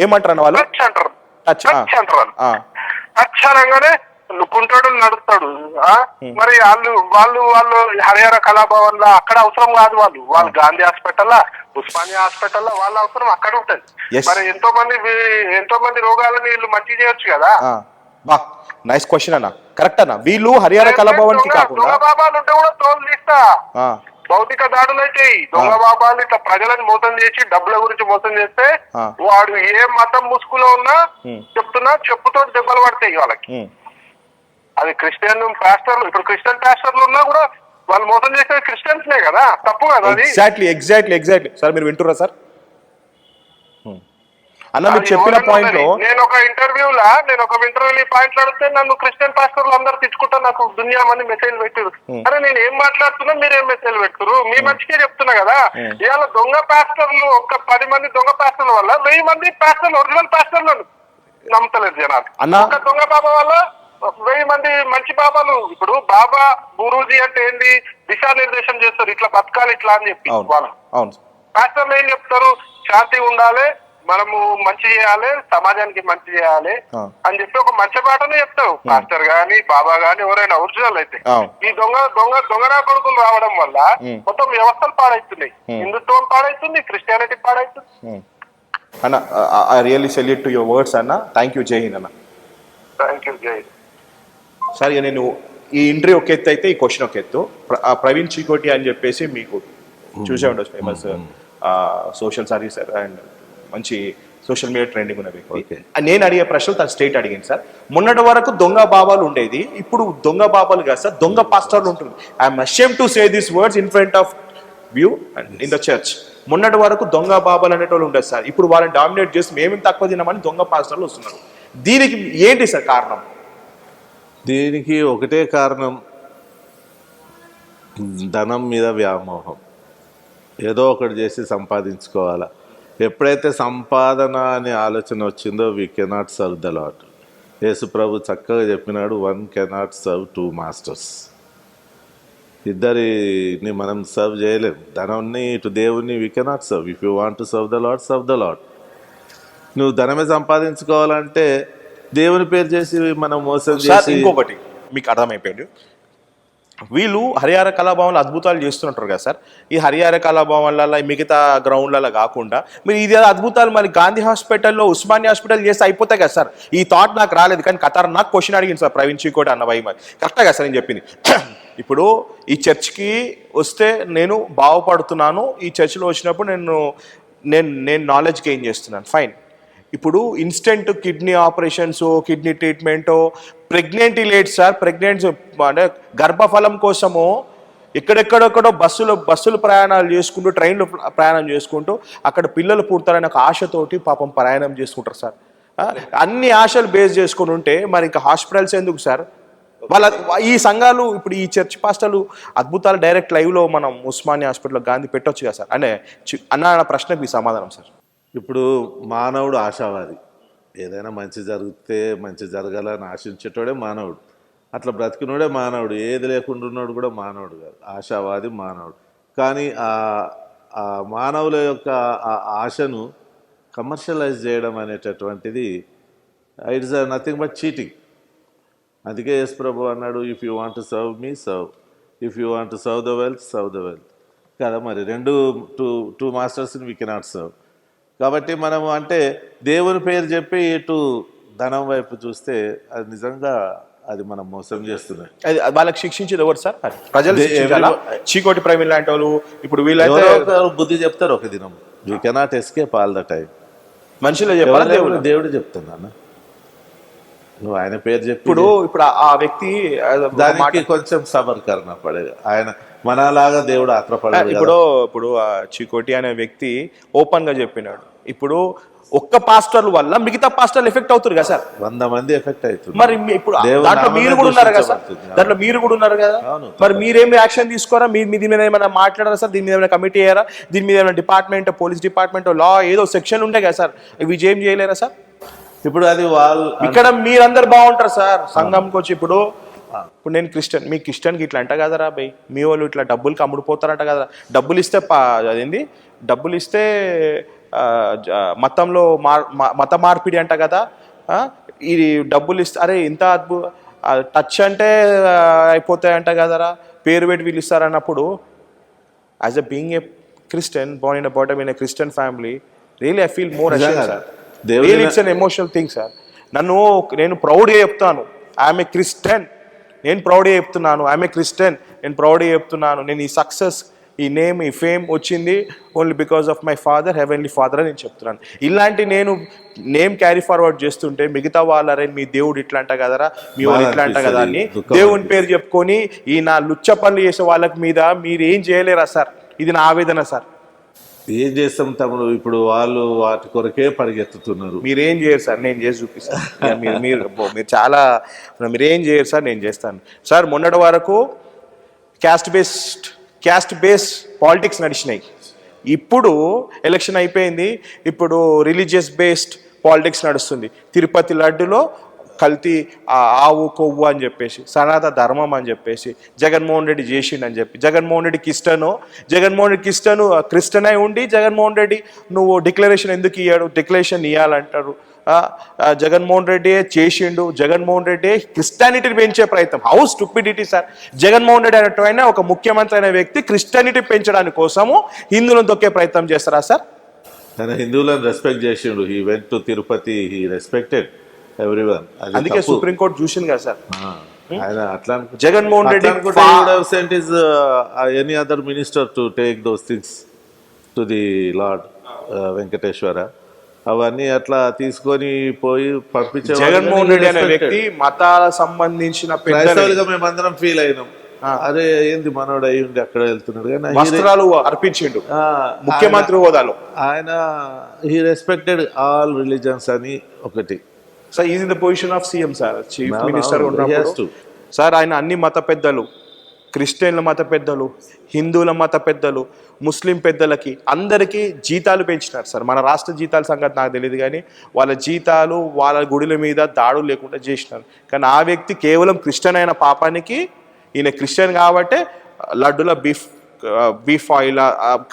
ఏమంటారు అచ్చనంగానే కుంటాడు నడుస్తాడు. మరి వాళ్ళు హరిహర కళాభవన్ లో అక్కడ అవసరం కాదు, వాళ్ళు గాంధీ హాస్పిటల్, ఉస్మానియా హాస్పిటల్ వాళ్ళ అవసరం అక్కడ ఉంటది. మరి ఎంతో మంది రోగాలను వీళ్ళు మంచి చేయొచ్చు కదా. నైస్ క్వశ్చన్ అన్న, కరెక్ట్ అన్న. వీళ్ళు హరిహర కళాభవన్ కి కాకుండా బాబాలు ఉంటే కూడా తోలు తీస్తా. భౌతిక దాడులు అయితే దొంగ బాబాలు ఇట్లా ప్రజలను మోసం చేసి డబ్బుల గురించి మోసం చేస్తే వాడు ఏ మతం ముసుగులో ఉన్నా చెప్తున్నా చెప్పుతో దెబ్బలు పడతాయి వాళ్ళకి. అది క్రిస్టియన్ పాస్టర్లు, ఇప్పుడు క్రిస్టియన్ పాస్టర్లు ఉన్నా కూడా వాళ్ళు మోసం చేసేది క్రిస్టియన్స్నే కదా, తప్పు కదా అది. ఎగ్జాక్ట్లీ సార్, మీరు వింటురా సార్? అన్న మీరు చెప్పిన పాయింట్ లో నేను ఒక ఇంటర్వ్యూలో పాయింట్లు అడిగితే నన్ను క్రిస్టియన్ పాస్టర్లు అందరు తెచ్చుకుంటా నాకు దునియా మంది మెసేజ్ పెట్టారు. అరే నేను ఏం మాట్లాడుతున్నా మీరేం మెసేజ్ పెడుతున్నారు? మీ మంచికే చెప్తున్నా కదా. ఇవాళ దొంగ పాస్టర్లు ఒక 10 మంది దొంగ పాస్టర్ల వల్ల 1000 మంది పాస్టర్లు ఒరిజినల్ పాస్టర్లను నమ్మతలేదు జనాలు. ఒక దొంగ బాబా వల్ల 1000 మంది మంచి బాబాలు. ఇప్పుడు బాబా గురూజీ అంటే ఏంది, దిశానిర్దేశం చేస్తారు, ఇట్లా బతకాలి ఇట్లా అని చెప్పి. వాళ్ళు పాస్టర్లు ఏం చెప్తారు, శాంతి ఉండాలి, మనము మంచి చేయాలి, సమాజానికి మంచి చేయాలి అని చెప్పి ఒక మంచి పాటనే చెప్తావు. మాస్టర్ గాని బాబా గాని ఎవరైనా ఒరిజినల్ అయితే. ఈ దొంగనా కొడుకులు రావడం వల్ల మొత్తం వ్యవస్థలు పాడైతున్నాయి, హిందుత్వం పాడైతుంది, క్రిస్టియానిటీ పాడైతుంది. అన్న I really salute to your words అన్న. థ్యాంక్ యూ, జై హింద్ అన్న. థ్యాంక్ యూ, జై హింద్. సార్ నేను ఈ ఇంటర్వ్యూ ఒక ఎత్తు అయితే ఈ క్వశ్చన్ ఒక ఎత్తు. ప్రవీణ్ చీకోటి అని చెప్పేసి మీకు చూసే ఉండొచ్చు, ఫేమస్ సోషల్ సర్వీసర్ అండ్ మంచి సోషల్ మీడియా ట్రెండింగ్ ఉన్న వ్యక్తి. నేను అడిగే ప్రశ్నలు తన స్టేట్ అడిగింది సార్. మొన్నటి వరకు దొంగ బాబాలు ఉండేది, ఇప్పుడు దొంగ బాబాలు కాదు సార్, దొంగ పాస్టర్లు ఉంటుంది. I'm ashamed to say this words in front of view and in the church. మొన్నటి వరకు దొంగ బాబాలు అనేటోళ్ళు ఉండేది సార్, ఇప్పుడు వాళ్ళని డామినేట్ చేసి మేమేం తక్కువ తిన్నామని దొంగ పాస్టర్లు వస్తున్నారు. దీనికి ఏంటి సార్ కారణం? దీనికి ఒకటే కారణం, ధనం మీద వ్యామోహం. ఏదో ఒకటి చేసి సంపాదించుకోవాలా. ఎప్పుడైతే సంపాదన అనే ఆలోచన వచ్చిందో we cannot serve the lord. Yesu ప్రభు చక్కగా చెప్పినాడు, 1 కెనాట్ సర్వ్ 2 మాస్టర్స్. ఇద్దరిని మనం సర్వ్ చేయలేం. ధనాన్ని ఇటు దేవుణ్ణి we cannot serve. If you want to serve the lord, serve the lord. నువ్వు ధనమే సంపాదించుకోవాలంటే దేవుని పేరు చేసి మనం మోసం చేసి. ఇంకొకటి మీకు అర్థమైపోయాడు, వీళ్ళు హరిహర కళాభవన్లో అద్భుతాలు చేస్తుంటారు కదా సార్. ఈ హరిహర కళాభవన్లలో మిగతా గ్రౌండ్లలో కాకుండా మీరు ఇది అద్భుతాలు మరి గాంధీ హాస్పిటల్లో, ఉస్మానియా హాస్పిటల్ చేస్తే అయిపోతాయి కదా సార్. ఈ థాట్ నాకు రాలేదు, కానీ నాకు క్వశ్చన్ అడిగింది సార్ ప్రవీణ్ చీకోటి అన్న భయ. కరెక్టే కదా సార్ నేను చెప్పింది? ఇప్పుడు ఈ చర్చ్కి వస్తే నేను బాగుపడుతున్నాను, ఈ చర్చ్లో వచ్చినప్పుడు నేను నాలెడ్జ్ గెయిన్ చేస్తున్నాను, ఫైన్. ఇప్పుడు instant kidney operations, kidney treatment, pregnant late sir, pregnant అంటే గర్భఫలం కోసము ఎక్కడెక్కడెక్కడో బస్సులు ప్రయాణాలు చేసుకుంటూ, ట్రైన్లు ప్రయాణం చేసుకుంటూ అక్కడ పిల్లలు పుడతారని ఒక ఆశతోటి పాపం ప్రయాణం చేసుకుంటారు సార్. అన్ని ఆశలు బేస్ చేసుకుని ఉంటే మరి ఇంకా హాస్పిటల్స్ ఎందుకు సార్? వాళ్ళ ఈ సంఘాలు ఇప్పుడు ఈ చర్చ్ పాస్టర్లు అద్భుతాలు డైరెక్ట్ లైవ్లో మనం ఉస్మానియా హాస్పిటల్లో గాంధీ పెట్టొచ్చు కదా సార్. అంటే అన్న ప్రశ్నకు మీ సమాధానం సార్. ఇప్పుడు మానవుడు ఆశావాది. ఏదైనా మంచి జరిగితే మంచి జరగాలని ఆశించేటోడే మానవుడు. అట్లా బ్రతికినోడే మానవుడు. ఏది లేకుండా ఉన్నాడు కూడా మానవుడు కాదు, ఆశావాది మానవుడు. కానీ ఆ మానవుల యొక్క ఆ ఆశను కమర్షియలైజ్ చేయడం అనేటటువంటిది ఇట్స్ నథింగ్ బట్ చీటింగ్. అందుకే యేసు ప్రభు అన్నాడు, if you want to serve me, serve. If you want to serve the wealth, serve the wealth. కదా మరి టూ మాస్టర్స్ని వీ కెనాట్ సర్వ్. కాబట్టి మనము అంటే దేవుని పేరు చెప్పి ఇటు ధనం వైపు చూస్తే అది నిజంగా అది మనం మోసం చేస్తున్నాం. వాళ్ళకి శిక్షించేది ఎవరు సార్? ప్రజలు చీకోటి ప్రవీణ్ లాంటి వాళ్ళు. ఇప్పుడు వీళ్ళైతే బుద్ధి చెప్తారు ఒక దినం. You cannot escape all the time. మనుషులు చెప్పాలి, దేవుడు చెప్తాను అన్న. నువ్వు ఆయన పేరు చెప్పి ఇప్పుడు ఆ వ్యక్తి దానికి కొంచెం సబర్కరణ పడే. ఆయన మనలాగా దేవుడు ఆత్రపడాడు. ఇప్పుడు చీకోటి అనే వ్యక్తి ఓపెన్ గా చెప్పినాడు, ఇప్పుడు ఒక్క పాస్టర్ వల్ల మిగతా పాస్టర్లు ఎఫెక్ట్ అవుతారు కదా సార్. 100 మంది ఎఫెక్ట్ అవుతుంది. మరి ఇప్పుడు దాంట్లో మీరు కూడా ఉన్నారు కదా సార్, దాంట్లో మీరు కూడా ఉన్నారు కదా. మరి మీరేమి యాక్షన్ తీసుకోరా? దీని మీద ఏమైనా మాట్లాడారా సార్? దీని మీద ఏమైనా కమిటీ అయ్యారా? దీని మీద ఏమైనా డిపార్ట్మెంట్, పోలీస్ డిపార్ట్మెంట్, లా ఏదో సెక్షన్ ఉంటాయి కదా సార్, ఇవి ఏం చేయలేరా సార్? ఇప్పుడు అది వాళ్ళు ఇక్కడ మీరందరు బాగుంటారు సార్ సంఘంకి వచ్చి. ఇప్పుడు నేను క్రిస్టియన్, మీ క్రిస్టియన్కి ఇట్లా అంట కదరా బై, మీ వాళ్ళు ఇట్లా డబ్బులకి అమ్ముడుపోతారంట కదా. డబ్బులు ఇస్తే అదేంది, డబ్బులు ఇస్తే మతంలో మత మార్పిడి అంట కదా. ఇది డబ్బులు ఇస్తే అరే ఇంత టచ్ అంటే అయిపోతాయంట కదరా, పేరు పెట్టి వీళ్ళు ఇస్తారన్నప్పుడు as a being a Christian, born in a bottom in a Christian family, really I feel more ashamed sir. Really it's an emotional thing sir. నేను ప్రౌడ్గా చెప్తాను, ఐఎమ్ ఏ క్రిస్టియన్. నేను ప్రౌడ్గా చెప్తున్నాను, ఐఎమ్ ఏ క్రిస్టియన్. నేను ప్రౌడ్గా చెప్తున్నాను, నేను ఈ సక్సెస్ ఈ నేమ్ ఈ ఫేమ్ వచ్చింది only because of my father heavenly father అని నేను చెప్తున్నాను. ఇలాంటి నేను నేమ్ క్యారీ ఫార్వర్డ్ చేస్తుంటే మిగతా వాళ్ళరే మీ దేవుడు ఇట్లా అంట కదరా, మీ వాళ్ళు ఇట్లా అంట కదా అని దేవుని పేరు చెప్పుకొని ఈ నా లుచ్చ పనులు చేసే వాళ్ళకి మీద మీరు ఏం చేయలేరా సార్? ఇది నా ఆవేదన సార్. ఏం చేస్తాం తమ్ముడు, ఇప్పుడు వాళ్ళు వాటి కొరకే పరిగెత్తుతున్నారు. మీరేం చేయరు సార్, నేను చేసి చూపిస్తాను. మీరు చాలా మీరేం చేయరు సార్, నేను చేస్తాను సార్. మొన్నటి వరకు క్యాస్ట్ బేస్డ్ పాలిటిక్స్ నడిచినాయి. ఇప్పుడు ఎలక్షన్ అయిపోయింది, ఇప్పుడు రిలీజియస్ బేస్డ్ పాలిటిక్స్ నడుస్తుంది. తిరుపతి లడ్డులో కల్తీ ఆవు కొవ్వు అని చెప్పేసి, సనాతన ధర్మం అని చెప్పేసి జగన్మోహన్ రెడ్డి చేసిండని చెప్పి, జగన్మోహన్ రెడ్డి క్రిస్టియన్ అయి ఉండి జగన్మోహన్ రెడ్డి నువ్వు డిక్లరేషన్ ఎందుకు ఇయ్యాడు, డిక్లరేషన్ ఇవ్వాలంటారు. జగన్మోహన్ రెడ్డి చేసిండు, జగన్మోహన్ రెడ్డి క్రిస్టియానిటీని పెంచే ప్రయత్నం. How stupidity sir. Jaganmohan Reddy అనేటువంటి ఒక ముఖ్యమంత్రి అయిన వ్యక్తి క్రిస్టియానిటీ పెంచడానికి కోసము హిందువులను తొక్కే ప్రయత్నం చేస్తారా సార్? ఆయన హిందువులను రెస్పెక్ట్ చేసిండు. He went to Tirupati, he respected everyone. అందుకే సుప్రీంకోర్టు చూసింది కదా సార్. ఆయన అట్లా Jaganmohan Reddy sent is any other minister to take those things to the Lord Venkateswara. అవన్నీ అట్లా తీసుకొని పోయి పంపించే జగన్మోహన్ రెడ్డి అనే వ్యక్తి మతాల సంబంధించిన క్రైస్తవులుగా మేమందరం ఫీల్ అయినాం. అదే ఏంది మనోడు అయ్యి ఉండి అక్కడ వెళ్తున్నాడు కానీ వస్త్రాలు అర్పించిండు ముఖ్యమంత్రి హోదాలో. ఆయన హీ రెస్పెక్టెడ్ ఆల్ రిలీజన్స్ అని ఒకటి. Sir is in the position of CM sir, chief minister ఉన్నప్పుడు సార్ ఆయన అన్ని మత పెద్దలు, క్రిస్టియన్ల మత పెద్దలు, హిందువుల మత పెద్దలు, ముస్లిం పెద్దలకి అందరికీ జీతాలు పెంచినారు సార్. మన రాష్ట్ర జీతాల సంగతి నాకు తెలియదు కానీ వాళ్ళ జీతాలు వాళ్ళ గుడుల మీద దాడులు లేకుండా చేసినారు. కానీ ఆ వ్యక్తి కేవలం క్రిస్టియన్ అయిన పాపానికి, ఈయన క్రిస్టియన్ కాబట్టే లడ్డుల బీఫ్ ఆయిల్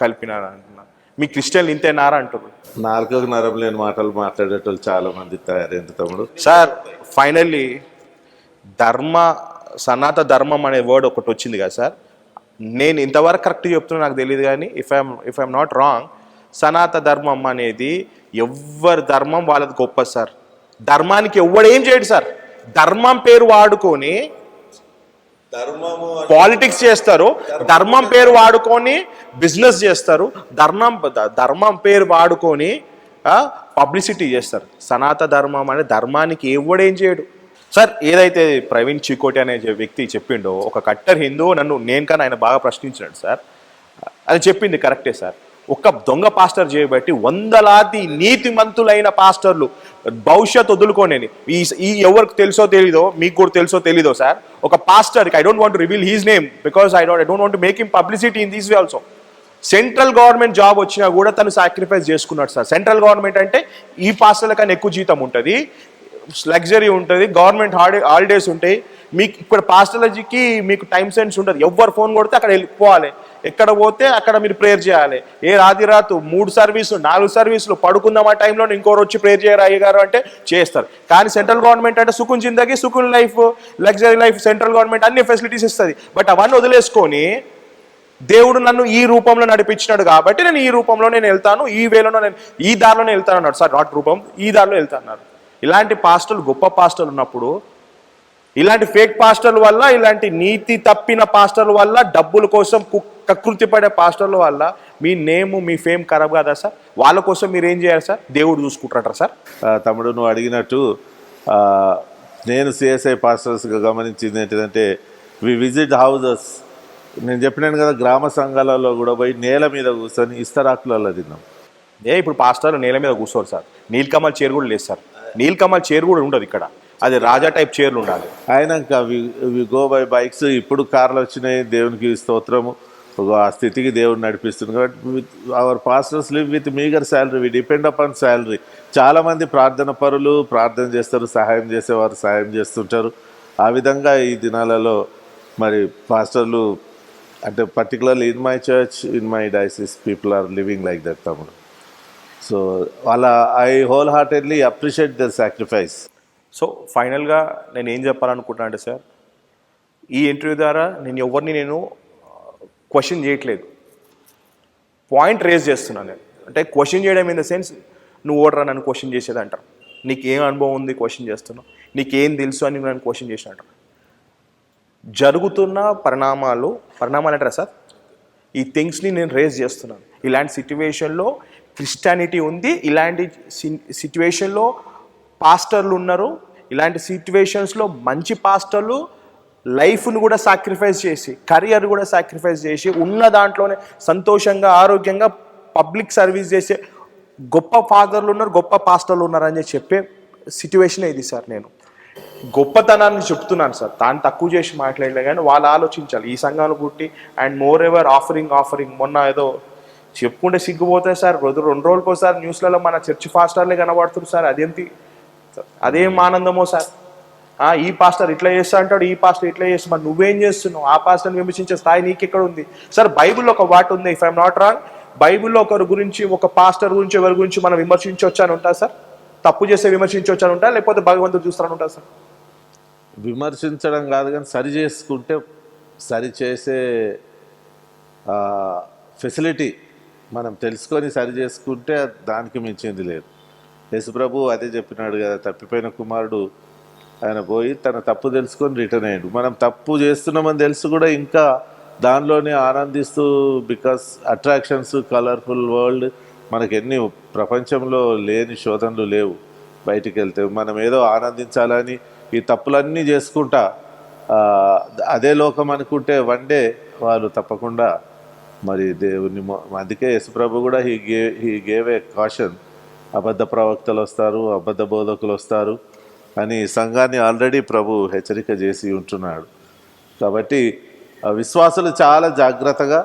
కలిపినారు అంటున్నారు. మీ క్రిస్టియన్లు ఇంతేనారా అంటారు. నాలుగు నరం లేని మాటలు మాట్లాడేటోళ్ళు చాలా మంది తయారైంది తమ్ముడు. సార్ ఫైనల్లీ సనాతన ధర్మం అనే వర్డ్ ఒకటి వచ్చింది కదా సార్. నేను ఇంతవరకు కరెక్ట్ చెప్తున్నా నాకు తెలియదు కానీ ఇఫ్ ఐఎమ్ నాట్ రాంగ్, సనాతన ధర్మం అనేది ఎవరి ధర్మం వాళ్ళది గొప్ప సార్. ధర్మానికి ఎవడేం చేయడు సార్. ధర్మం పేరు వాడుకొని పాలిటిక్స్ చేస్తారు, ధర్మం పేరు వాడుకొని బిజినెస్ చేస్తారు, ధర్మం పేరు వాడుకొని పబ్లిసిటీ చేస్తారు. సనాతన ధర్మం అనే ధర్మానికి ఎవడేం చేయడు సార్. ఏదైతే ప్రవీణ్ చికోటి అనే వ్యక్తి చెప్పిండో, ఒక కట్టర్ హిందూ నేను కానీ ఆయన బాగా ప్రశ్నించినాడు సార్. అది చెప్పింది కరెక్టే సార్. ఒక దొంగ పాస్టర్ చేయబట్టి వందలాది నీతిమంతులైన పాస్టర్లు భవిష్యత్తు వదులుకోనేని ఈ ఎవరికి తెలుసో తెలీదో, మీకు కూడా తెలుసో తెలీదో సార్, ఒక పాస్టర్కి I don't want to reveal his name because I don't want to make him publicity in this way also. Central government job వచ్చినా కూడా తను సాక్రిఫైస్ చేసుకున్నాడు సార్. సెంట్రల్ గవర్నమెంట్ అంటే ఈ పాస్టర్ల కన్నా ఎక్కువ జీతం ఉంటుంది, లగ్జరీ ఉంటుంది, గవర్నమెంట్ హాలిడేస్ ఉంటాయి. మీకు ఇక్కడ పాస్టర్లకి మీకు టైం సెన్స్ ఉంటుంది. ఎవరు ఫోన్ కొడితే అక్కడ వెళ్ళిపోవాలి, ఎక్కడ పోతే అక్కడ మీరు ప్రేయర్ చేయాలి. రాత్రి 3 సర్వీసులు 4 సర్వీసులు పడుకుందాం ఆ టైంలో ఇంకోరు వచ్చి ప్రేయర్ చేయరు అయ్యగారు అంటే చేస్తారు. కానీ సెంట్రల్ గవర్నమెంట్ అంటే సుకున్ జిందగీ, సుకున్ life, luxury life, central government అన్ని ఫెసిలిటీస్ ఇస్తుంది. బట్ అవన్నీ వదిలేసుకొని దేవుడు నన్ను ఈ రూపంలో నడిపించినాడు కాబట్టి నేను ఈ రూపంలో నేను వెళ్తాను, ఈ వేలో నేను ఈ దారిలోనే వెళ్తాను అన్నాడు సార్. నాట్ రూపం, ఈ దారిలో వెళ్తాను. ఇలాంటి పాస్టర్లు, గొప్ప పాస్టర్లు ఉన్నప్పుడు, ఇలాంటి ఫేక్ పాస్టర్ల వల్ల, ఇలాంటి నీతి తప్పిన పాస్టర్ల వల్ల, డబ్బుల కోసం కకృతి పడే పాస్టర్ల వల్ల మీ నేము మీ ఫేమ్ ఖరాబ్ కాదా సార్? వాళ్ళ కోసం మీరు ఏం చేయాలి సార్? దేవుడు చూసుకుంటారా సార్? తమ్ముడు నువ్వు అడిగినట్టు నేను సిఎస్ఐ పాస్టర్స్గా గమనించింది ఏంటంటే, వి విజిట్ హౌజెస్. నేను చెప్పినాను కదా, గ్రామ సంఘాలలో కూడా పోయి నేల మీద కూర్చొని ఇస్తరాకులలో తిన్నాం. ఇప్పుడు పాస్టర్లు నేల మీద కూర్చోరు సార్. నీలకమల్ చైర్ కూడా లేదు సార్. నీలకమల్ చైర్ కూడా ఉండదు ఇక్కడ, అది రాజా టైప్ చైర్లు ఉండాలి. అయినాక వి గో బై బైక్స్. ఇప్పుడు కార్లు వచ్చినాయి, దేవునికి స్తోత్రము. ఆ స్థితికి దేవుడు నడిపిస్తుంది. కాబట్టి our pastors live with meagre salary, we depend upon salary. చాలామంది ప్రార్థన పరులు ప్రార్థన చేస్తారు, సహాయం చేసేవారు సహాయం చేస్తుంటారు. ఆ విధంగా ఈ దినాలలో మరి పాస్టర్లు అంటే particularly in my church, in my diocese, people are living like that తమ్ముడు. సో వాళ్ళ I whole heartedly appreciate their sacrifice. So ఫైనల్గా నేను ఏం చెప్పాలనుకుంటున్నా అంటే సార్, ఈ ఇంటర్వ్యూ ద్వారా నేను క్వశ్చన్ చేయట్లేదు, పాయింట్ రేజ్ చేస్తున్నాను నేను. అంటే క్వశ్చన్ చేయడం ఇన్ ద సెన్స్, నువ్వు ఓడరా నన్ను క్వశ్చన్ చేసేది అంటారు, నీకేం అనుభవం ఉంది క్వశ్చన్ చేస్తున్నావు, నీకేం తెలుసు అని నన్ను క్వశ్చన్ చేసిన అంటారు. జరుగుతున్న పరిణామాలు అంటారా సార్, ఈ థింగ్స్ని నేను రేజ్ చేస్తున్నాను. ఇలాంటి సిట్యువేషన్లో క్రిస్టియానిటీ ఉంది, ఇలాంటి సిట్యువేషన్లో పాస్టర్లు ఉన్నారు, ఇలాంటి సిట్యువేషన్స్లో మంచి పాస్టర్లు లైఫ్ను కూడా సాక్రిఫైస్ చేసి, కెరియర్ కూడా సాక్రిఫైస్ చేసి, ఉన్న దాంట్లోనే సంతోషంగా ఆరోగ్యంగా పబ్లిక్ సర్వీస్ చేసే గొప్ప ఫాదర్లు ఉన్నారు, గొప్ప పాస్టర్లు ఉన్నారు అని చెప్పే సిట్యువేషన్ ఇది సార్. నేను గొప్పతనాన్ని చెప్తున్నాను సార్, దాన్ని తక్కువ చేసి మాట్లాడలే, కానీ వాళ్ళు ఆలోచించాలి ఈ సంఘాలు పుట్టి. అండ్ మోర్ ఎవర్ ఆఫరింగ్ మొన్న ఏదో చెప్పుకుంటే సిగ్గుపోతాయి సార్, 2 రోజులకు ఒకసారి న్యూస్లలో మన చర్చ్ పాస్టర్లే కనబడుతుంది సార్. అదేం ఆనందమో సార్. ఈ పాస్టర్ ఇట్లా చేస్తా అంటాడు, ఈ పాస్టర్ ఇట్లా చేస్తా, మరి నువ్వేం చేస్తున్నావు? ఆ పాస్టర్ని విమర్శించే స్థాయి నీకెక్కడ ఉంది సార్? బైబిల్లో ఒక వాట్ ఉంది, ఇఫ్ ఐఎమ్ నాట్ రాంగ్, బైబిల్లో ఒకరి గురించి, ఒక పాస్టర్ గురించి, ఎవరి గురించి మనం విమర్శించవచ్చు అని ఉంటా సార్? తప్పు చేస్తే విమర్శించవచ్చు అని ఉంటా, లేకపోతే భగవంతుడు చూస్తారని ఉంటా సార్? విమర్శించడం కాదు, కానీ సరి చేసుకుంటే సరి చేసే ఫెసిలిటీ మనం తెలుసుకొని సరి చేసుకుంటే దానికి మించింది లేదు. యేసుప్రభు అదే చెప్పినాడు కదా, తప్పిపోయిన కుమారుడు ఆయన పోయి తన తప్పు తెలుసుకొని రిటర్న్ అయ్యాడు. మనం తప్పు చేస్తున్నామని తెలుసు కూడా ఇంకా దానిలోనే ఆనందిస్తూ, బికాస్ అట్రాక్షన్స్, కలర్ఫుల్ వరల్డ్, మనకు ఎన్ని ప్రపంచంలో లేని శోధనలు లేవు. బయటికి వెళ్తే మనం ఏదో ఆనందించాలని ఈ తప్పులన్నీ చేసుకుంటా అదే లోకం అనుకుంటే వన్ డే వాళ్ళు తప్పకుండా మరి దేవుని. అందుకే యేసుప్రభు కూడా హీ గేవ్ ఏ కాషన్, అబద్ధ ప్రవక్తలు వస్తారు, అబద్ధ బోధకులు వస్తారు అని సంఘాన్ని ఆల్రెడీ ప్రభు హెచ్చరిక చేసి ఉంటున్నాడు. కాబట్టి విశ్వాసులు చాలా జాగ్రత్తగా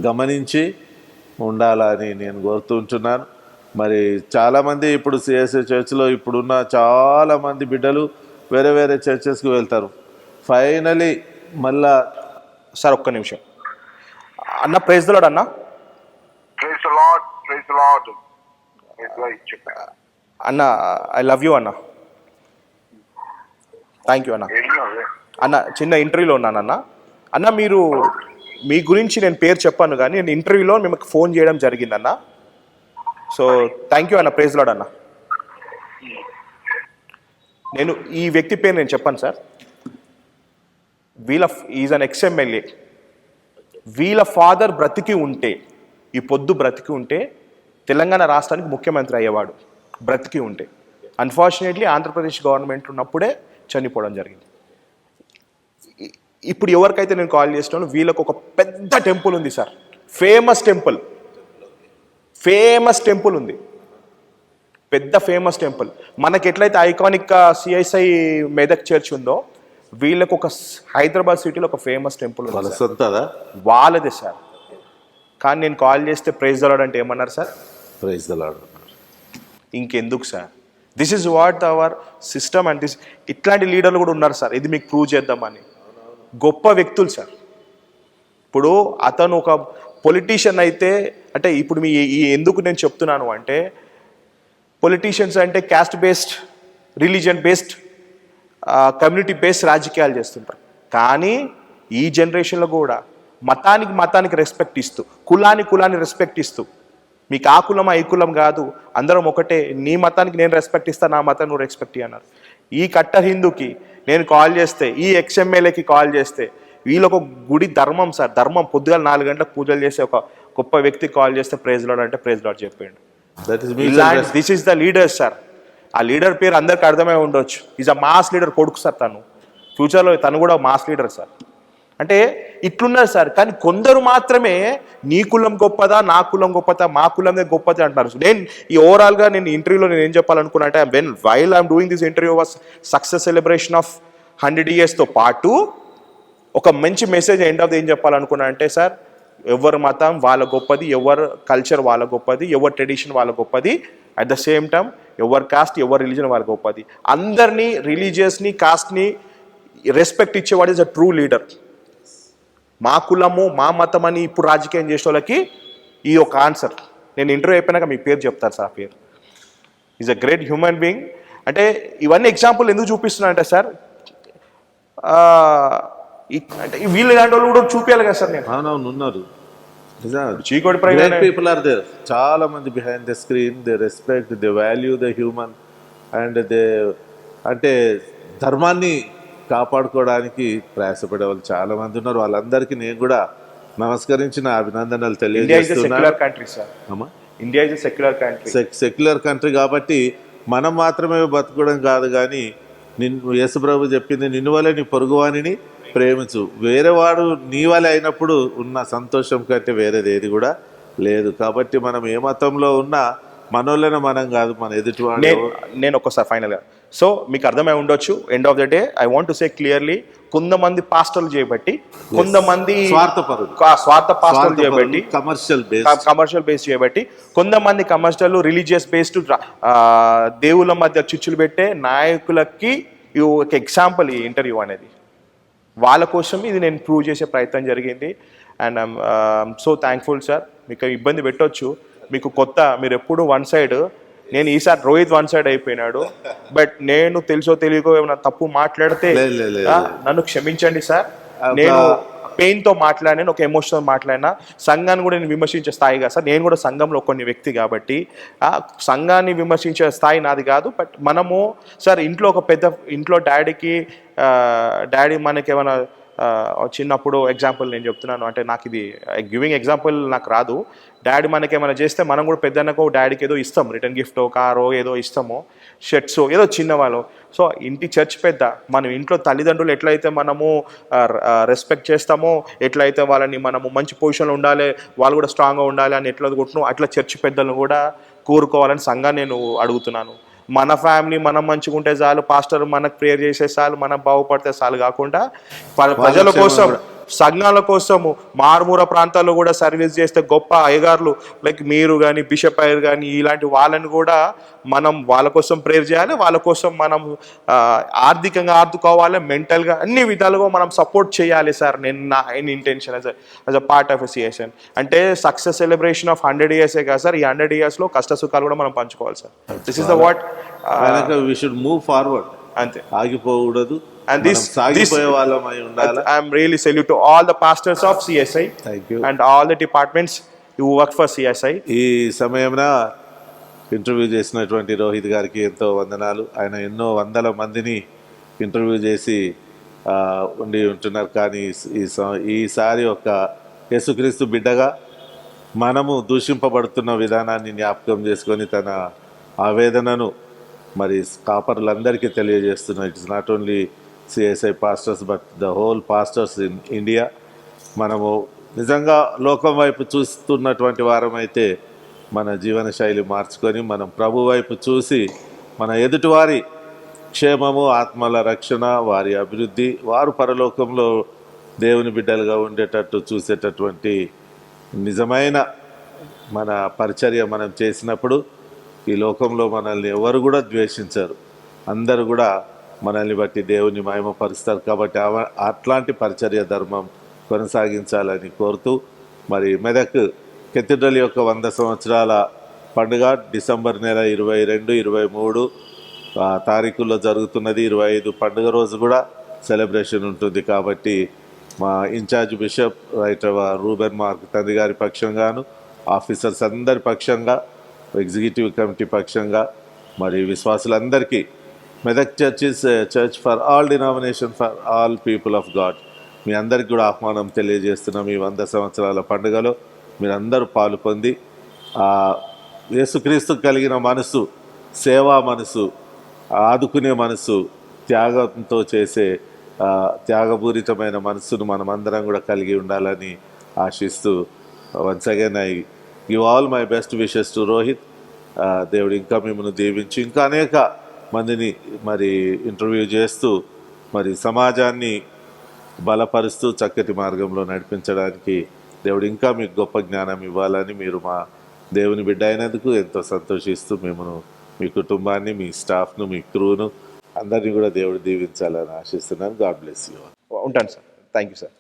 గమనించి ఉండాలని నేను కోరుతుంటున్నాను. మరి చాలామంది ఇప్పుడు సిఎస్ఐ చర్చ్లో ఇప్పుడున్న చాలామంది బిడ్డలు వేరే వేరే చర్చెస్కి వెళ్తారు. ఫైనలీ మళ్ళా సార్ ఒక్క నిమిషం అన్న, ప్రైజ్ ది లార్డ్ అన్న. Praise the Lord, praise the Lord. అన్న ఐ లవ్ యూ అన్న, థ్యాంక్ యూ అన్న. అన్న చిన్న ఇంటర్వ్యూలో ఉన్నానన్న. అన్న మీరు మీ గురించి నేను పేరు చెప్పాను, కానీ నేను ఇంటర్వ్యూలో మీకు ఫోన్ చేయడం జరిగిందన్న. సో థ్యాంక్ యూ అన్న, ప్రైజ్ ది లార్డ్ అన్న. నేను ఈ వ్యక్తి పేరు నేను చెప్పాను సార్. Is an ex-MLA. వీళ్ళ ఫాదర్ బ్రతికి ఉంటే, ఈ పొద్దు బ్రతికి ఉంటే తెలంగాణ రాష్ట్రానికి ముఖ్యమంత్రి అయ్యేవాడు, బ్రతికి ఉంటే. అన్ఫార్చునేట్లీ ఆంధ్రప్రదేశ్ గవర్నమెంట్ ఉన్నప్పుడే చనిపోవడం జరిగింది. ఇప్పుడు ఎవరికైతే నేను కాల్ చేస్తున్నాను, వీళ్ళకు ఒక పెద్ద టెంపుల్ ఉంది సార్, ఫేమస్ టెంపుల్ ఉంది, పెద్ద ఫేమస్ టెంపుల్. మనకి ఎట్లయితే ఐకానిక్ సిఐసై మెదక్ చర్చ్ ఉందో, వీళ్ళకు ఒక హైదరాబాద్ సిటీలో ఒక ఫేమస్ టెంపుల్ ఉంది, వాళ్ళదే సార్. కానీ నేను కాల్ చేస్తే ప్రైజ్ ది లార్డ్ అంటే ఏమన్నారు సార్? Praise the lord. ఇంకెందుకు sir? This is what our system. And ఇట్లాంటి లీడర్లు కూడా ఉన్నారు సార్, ఇది మీకు ప్రూవ్ చేద్దామని. గొప్ప వ్యక్తులు సార్. ఇప్పుడు అతను ఒక పొలిటీషియన్ అయితే, అంటే ఇప్పుడు ఎందుకు నేను చెప్తున్నాను అంటే, పొలిటీషియన్స్ అంటే caste based, religion based, community based రాజకీయాలు చేస్తుంటారు. కానీ ఈ జనరేషన్లో కూడా మతానికి రెస్పెక్ట్ ఇస్తూ, కులాన్ని రెస్పెక్ట్ ఇస్తూ, మీకు ఆ కులమా ఈ కులం కాదు, అందరం ఒకటే, నీ మతానికి నేను రెస్పెక్ట్ ఇస్తాను, నా మతాన్ని నువ్వు రెస్పెక్ట్ ఇయ్యి అన్నారు. ఈ కట్టర్ హిందూకి నేను కాల్ చేస్తే, ఈ ఎక్స్ఎమ్మెల్యేకి కాల్ చేస్తే, వీళ్ళొక గుడి ధర్మం సార్, ధర్మం. పొద్దుగాల 4 గంటలకు పూజలు చేసే ఒక గొప్ప వ్యక్తికి కాల్ చేస్తే ప్రైజ్ లార్డ్ అంటే ప్రైజ్ లార్డ్ చెప్పాడు. This is the leader sir. ఆ లీడర్ పేరు అందరికి అర్థమై ఉండొచ్చు. ఈజ్ అ మాస్ లీడర్ కొడుకు సార్. తను ఫ్యూచర్లో తను కూడా మాస్ లీడర్ సార్. అంటే ఇట్లున్నారు సార్. కానీ కొందరు మాత్రమే నీ కులం గొప్పదా, నా కులం గొప్పదా, మా కులందే గొప్పదా అంటారు. నేను ఈ ఓవరాల్గా నేను ఇంటర్వ్యూలో నేను ఏం చెప్పాలనుకున్నా అంటే, while I'm doing this interview was success celebration of 100 yearsతో పాటు ఒక మంచి మెసేజ్ ఎండ్ ఆఫ్ ది ఏం చెప్పాలనుకున్నా అంటే, సార్ ఎవరి మతం వాళ్ళ గొప్పది, ఎవరి కల్చర్ వాళ్ళ గొప్పది, ఎవరి ట్రెడిషన్ వాళ్ళ గొప్పది, అట్ ద సేమ్ టైం ఎవరి కాస్ట్ ఎవరి రిలీజన్ వాళ్ళ గొప్పది. అందరినీ, రిలీజియస్ని, కాస్ట్ని రెస్పెక్ట్ ఇచ్చేవాడు ఇస్ అ ట్రూ లీడర్. మా కులము మా మతం అని ఇప్పుడు రాజకీయం చేసే వాళ్ళకి ఈ ఒక ఆన్సర్. నేను ఇంటర్వ్యూ అయిపోయినాక మీ పేరు చెప్తాను సార్. ఆ పేరు is a great human being. అంటే ఇవన్నీ ఎగ్జాంపుల్ ఎందుకు చూపిస్తున్నా అంటే సార్, అంటే వీళ్ళు ఇలాంటి వాళ్ళు కూడా చూపించాలి కదా సార్. నేను అవునవును ఉన్నారు, చీకోటి పీపుల్ ఆర్ దేర్, చాలా మంది behind the screen. They respect, they value the human and they, అంటే ధర్మాన్ని కాపాడుకోవడానికి ప్రయాసపడే వాళ్ళు చాలామంది ఉన్నారు. వాళ్ళందరికీ నేను కూడా నమస్కరించి నా అభినందనలు ఇండియా ఇస్ తెలియజేస్తున్నాను. Secular country sir. అమ్మా, India is secular country. Secular country కాబట్టి మనం మాత్రమే బతకడం కాదు, కానీ నిన్ను యేసుప్రభు చెప్పింది, నిన్ను వలె నీ పొరుగువానిని ప్రేమించు. వేరేవాడు నీ వలె అయినప్పుడు ఉన్న సంతోషం కంటే వేరేది ఏది కూడా లేదు. కాబట్టి మనం ఏ మతంలో ఉన్నా మనోళ్ళని మనం కాదు, మన ఎదుటివాడు. నేను ఒక్కసారి ఫైనల్గా, సో మీకు అర్థమై ఉండొచ్చు, end of the day I want to say clearly, కొంతమంది పాస్టర్లు చేయబట్టి, కొంతమంది స్వార్థ పాస్టర్లు చేయబట్టి, కమర్షియల్ బేస్ చేయబట్టి, కొంతమంది కమర్షియల్ రిలీజియస్ బేస్డ్ దేవుళ్ళ మధ్య చిచ్చులు పెట్టే నాయకులకి ఇది ఒక ఎగ్జాంపుల్ ఈ ఇంటర్వ్యూ అనేది. వాళ్ళ కోసం ఇది నేను ప్రూవ్ చేసే ప్రయత్నం జరిగింది. And I'm so thankful sir. మీకు ఇబ్బంది పెట్టొచ్చు, మీకు కొత్త, మీరు ఎప్పుడు వన్ సైడ్, నేను ఈసారి రోహిత్ వన్ సైడ్ అయిపోయినాడు, బట్ నేను తెలుసో తెలియకో ఏమైనా తప్పు మాట్లాడితే నన్ను క్షమించండి సార్. నేను పెయిన్తో మాట్లాడినా, ఒక ఎమోషన్తో మాట్లాడినా, సంఘాన్ని కూడా నేను విమర్శించే స్థాయి కాదు సార్. నేను కూడా సంఘంలో కొన్ని వ్యక్తి కాబట్టి సంఘాన్ని విమర్శించే స్థాయి నాది కాదు. బట్ మనము సార్ ఇంట్లో ఒక పెద్ద ఇంట్లో డాడీ మనకి ఏమైనా చిన్నప్పుడు ఎగ్జాంపుల్ నేను చెప్తున్నాను, అంటే నాకు ఇది గివింగ్ ఎగ్జాంపుల్ నాకు రాదు. డాడీ మనకి ఏమైనా చేస్తే మనం కూడా పెద్దన్నకు డాడీకి ఏదో ఇస్తాం, రిటర్న్ గిఫ్టో కారో ఏదో ఇస్తామో, షర్ట్సో ఏదో చిన్నవాళ్ళు. సో ఇంటి చర్చ్ పెద్ద, మనం ఇంట్లో తల్లిదండ్రులు ఎట్లయితే మనము రెస్పెక్ట్ చేస్తామో, ఎట్లయితే వాళ్ళని మనము మంచి పొజిషన్లో ఉండాలి, వాళ్ళు కూడా స్ట్రాంగ్గా ఉండాలి అని ఎట్లా అనుకుంటున్నాం, అట్లా చర్చ్ పెద్దలను కూడా కోరుకోవాలని సంఘాన్ని నేను అడుగుతున్నాను. మన ఫ్యామిలీ మనం మంచిగా ఉంటే చాలు, పాస్టర్ మనకు ప్రేయర్ చేసే చాలు, మనం బాగుపడితే చాలు కాకుండా ప్రజల కోసం, సంఘాల కోసము మారుమూల ప్రాంతాల్లో కూడా సర్వీస్ చేస్తే గొప్ప అయ్యగారులు లైక్ మీరు కానీ, బిషప్ అయ్యర్ కానీ, ఇలాంటి వాళ్ళని కూడా మనం వాళ్ళ కోసం ప్రేయర్ చేయాలి. వాళ్ళ కోసం మనం ఆర్థికంగా ఆదుకోవాలి, మెంటల్గా అన్ని విధాలుగా మనం సపోర్ట్ చేయాలి సార్. నేను నా intention as a part of CSN అంటే సక్సెస్ సెలబ్రేషన్ ఆఫ్ 100 years కాదు సార్, ఈ 100 yearsలో కష్ట సుఖాలు కూడా మనం పంచుకోవాలి sir. This is the what we should move forward, అంతే, ఆగిపోకూడదు. And this I'm really salute to all the pastors of CSI. Thank you. And all the departments who work for CSI. ఈ సమయంలో ఇంటర్వ్యూ చేసినటువంటి రోహిత్ గారికి ఎంతో వందనాలు. ఆయన ఎన్నో వందల మందిని ఇంటర్వ్యూ చేసి ఉండి ఉంటున్నారు. కానీ ఈసారి ఒక యేసుక్రీస్తు బిడ్డగా మనము దూషింపబడుతున్న విధానాన్ని జ్ఞాపకం చేసుకొని తన ఆవేదనను మరి కాపరులందరికీ తెలియజేస్తున్నారు. It's not only CSI pastors but the whole pastors in India. మనము నిజంగా లోకం వైపు చూస్తున్నటువంటి వారమైతే మన జీవన శైలి మార్చుకొని మనం ప్రభు వైపు చూసి మన ఎదుటివారి క్షేమము, ఆత్మల రక్షణ, వారి అభివృద్ధి, వారు పరలోకంలో దేవుని బిడ్డలుగా ఉండేటట్టు చూసేటటువంటి నిజమైన మన పరిచర్య మనం చేసినప్పుడు ఈ లోకంలో మనల్ని ఎవరు కూడా ద్వేషించరు, అందరూ కూడా మనల్ని బట్టి దేవుని మహిమపరుస్తారు. కాబట్టి అట్లాంటి పరిచర్య ధర్మం కొనసాగించాలని కోరుతూ మరి మెదక్ కెథీడ్రల్ యొక్క 100 సంవత్సరాల పండుగ డిసెంబర్ నెల 22, 23 తారీఖుల్లో జరుగుతున్నది. 25 పండుగ రోజు కూడా సెలబ్రేషన్ ఉంటుంది. కాబట్టి మా ఇన్ఛార్జ్ బిషప్ రైటర్ రూబెన్ మార్క్ తండ్రి గారి పక్షంగాను, ఆఫీసర్స్ అందరి పక్షంగా, ఎగ్జిక్యూటివ్ కమిటీ పక్షంగా, మరి విశ్వాసులందరికీ Medak church is church for all denomination, for all people of god, మీ అందరికి కూడా ఆహ్వానం తెలియజేస్తున్నాం. ఈ 100 సంవత్సరాల పండుగలో మీరందరూ పాలు పొంది యేసుక్రీస్తు కలిగిన మనసు, సేవా మనసు, ఆదుకునే మనసు, త్యాగంతో చేసే త్యాగపూరితమైన మనసును మనమందరం కూడా కలిగి ఉండాలని ఆశిస్తూ once again I give all my best wishes to Rohit. దేవుడు ఇంకా మిమ్మల్ని దీవించి ఇంకా అనేక మందిని మరి ఇంటర్వ్యూ చేస్తూ మరి సమాజాన్ని బలపరుస్తూ చక్కటి మార్గంలో నడిపించడానికి దేవుడు ఇంకా మీకు గొప్ప జ్ఞానం ఇవ్వాలని, మీరు మా దేవుని బిడ్డ అయినందుకు ఎంతో సంతోషిస్తూ మిమ్మల్ని, మీ కుటుంబాన్ని, మీ స్టాఫ్ను, మీ క్రూను అందరినీ కూడా దేవుడు దీవించాలని ఆశిస్తున్నాను. God bless you. ఉంటాను సార్. Thank you sir.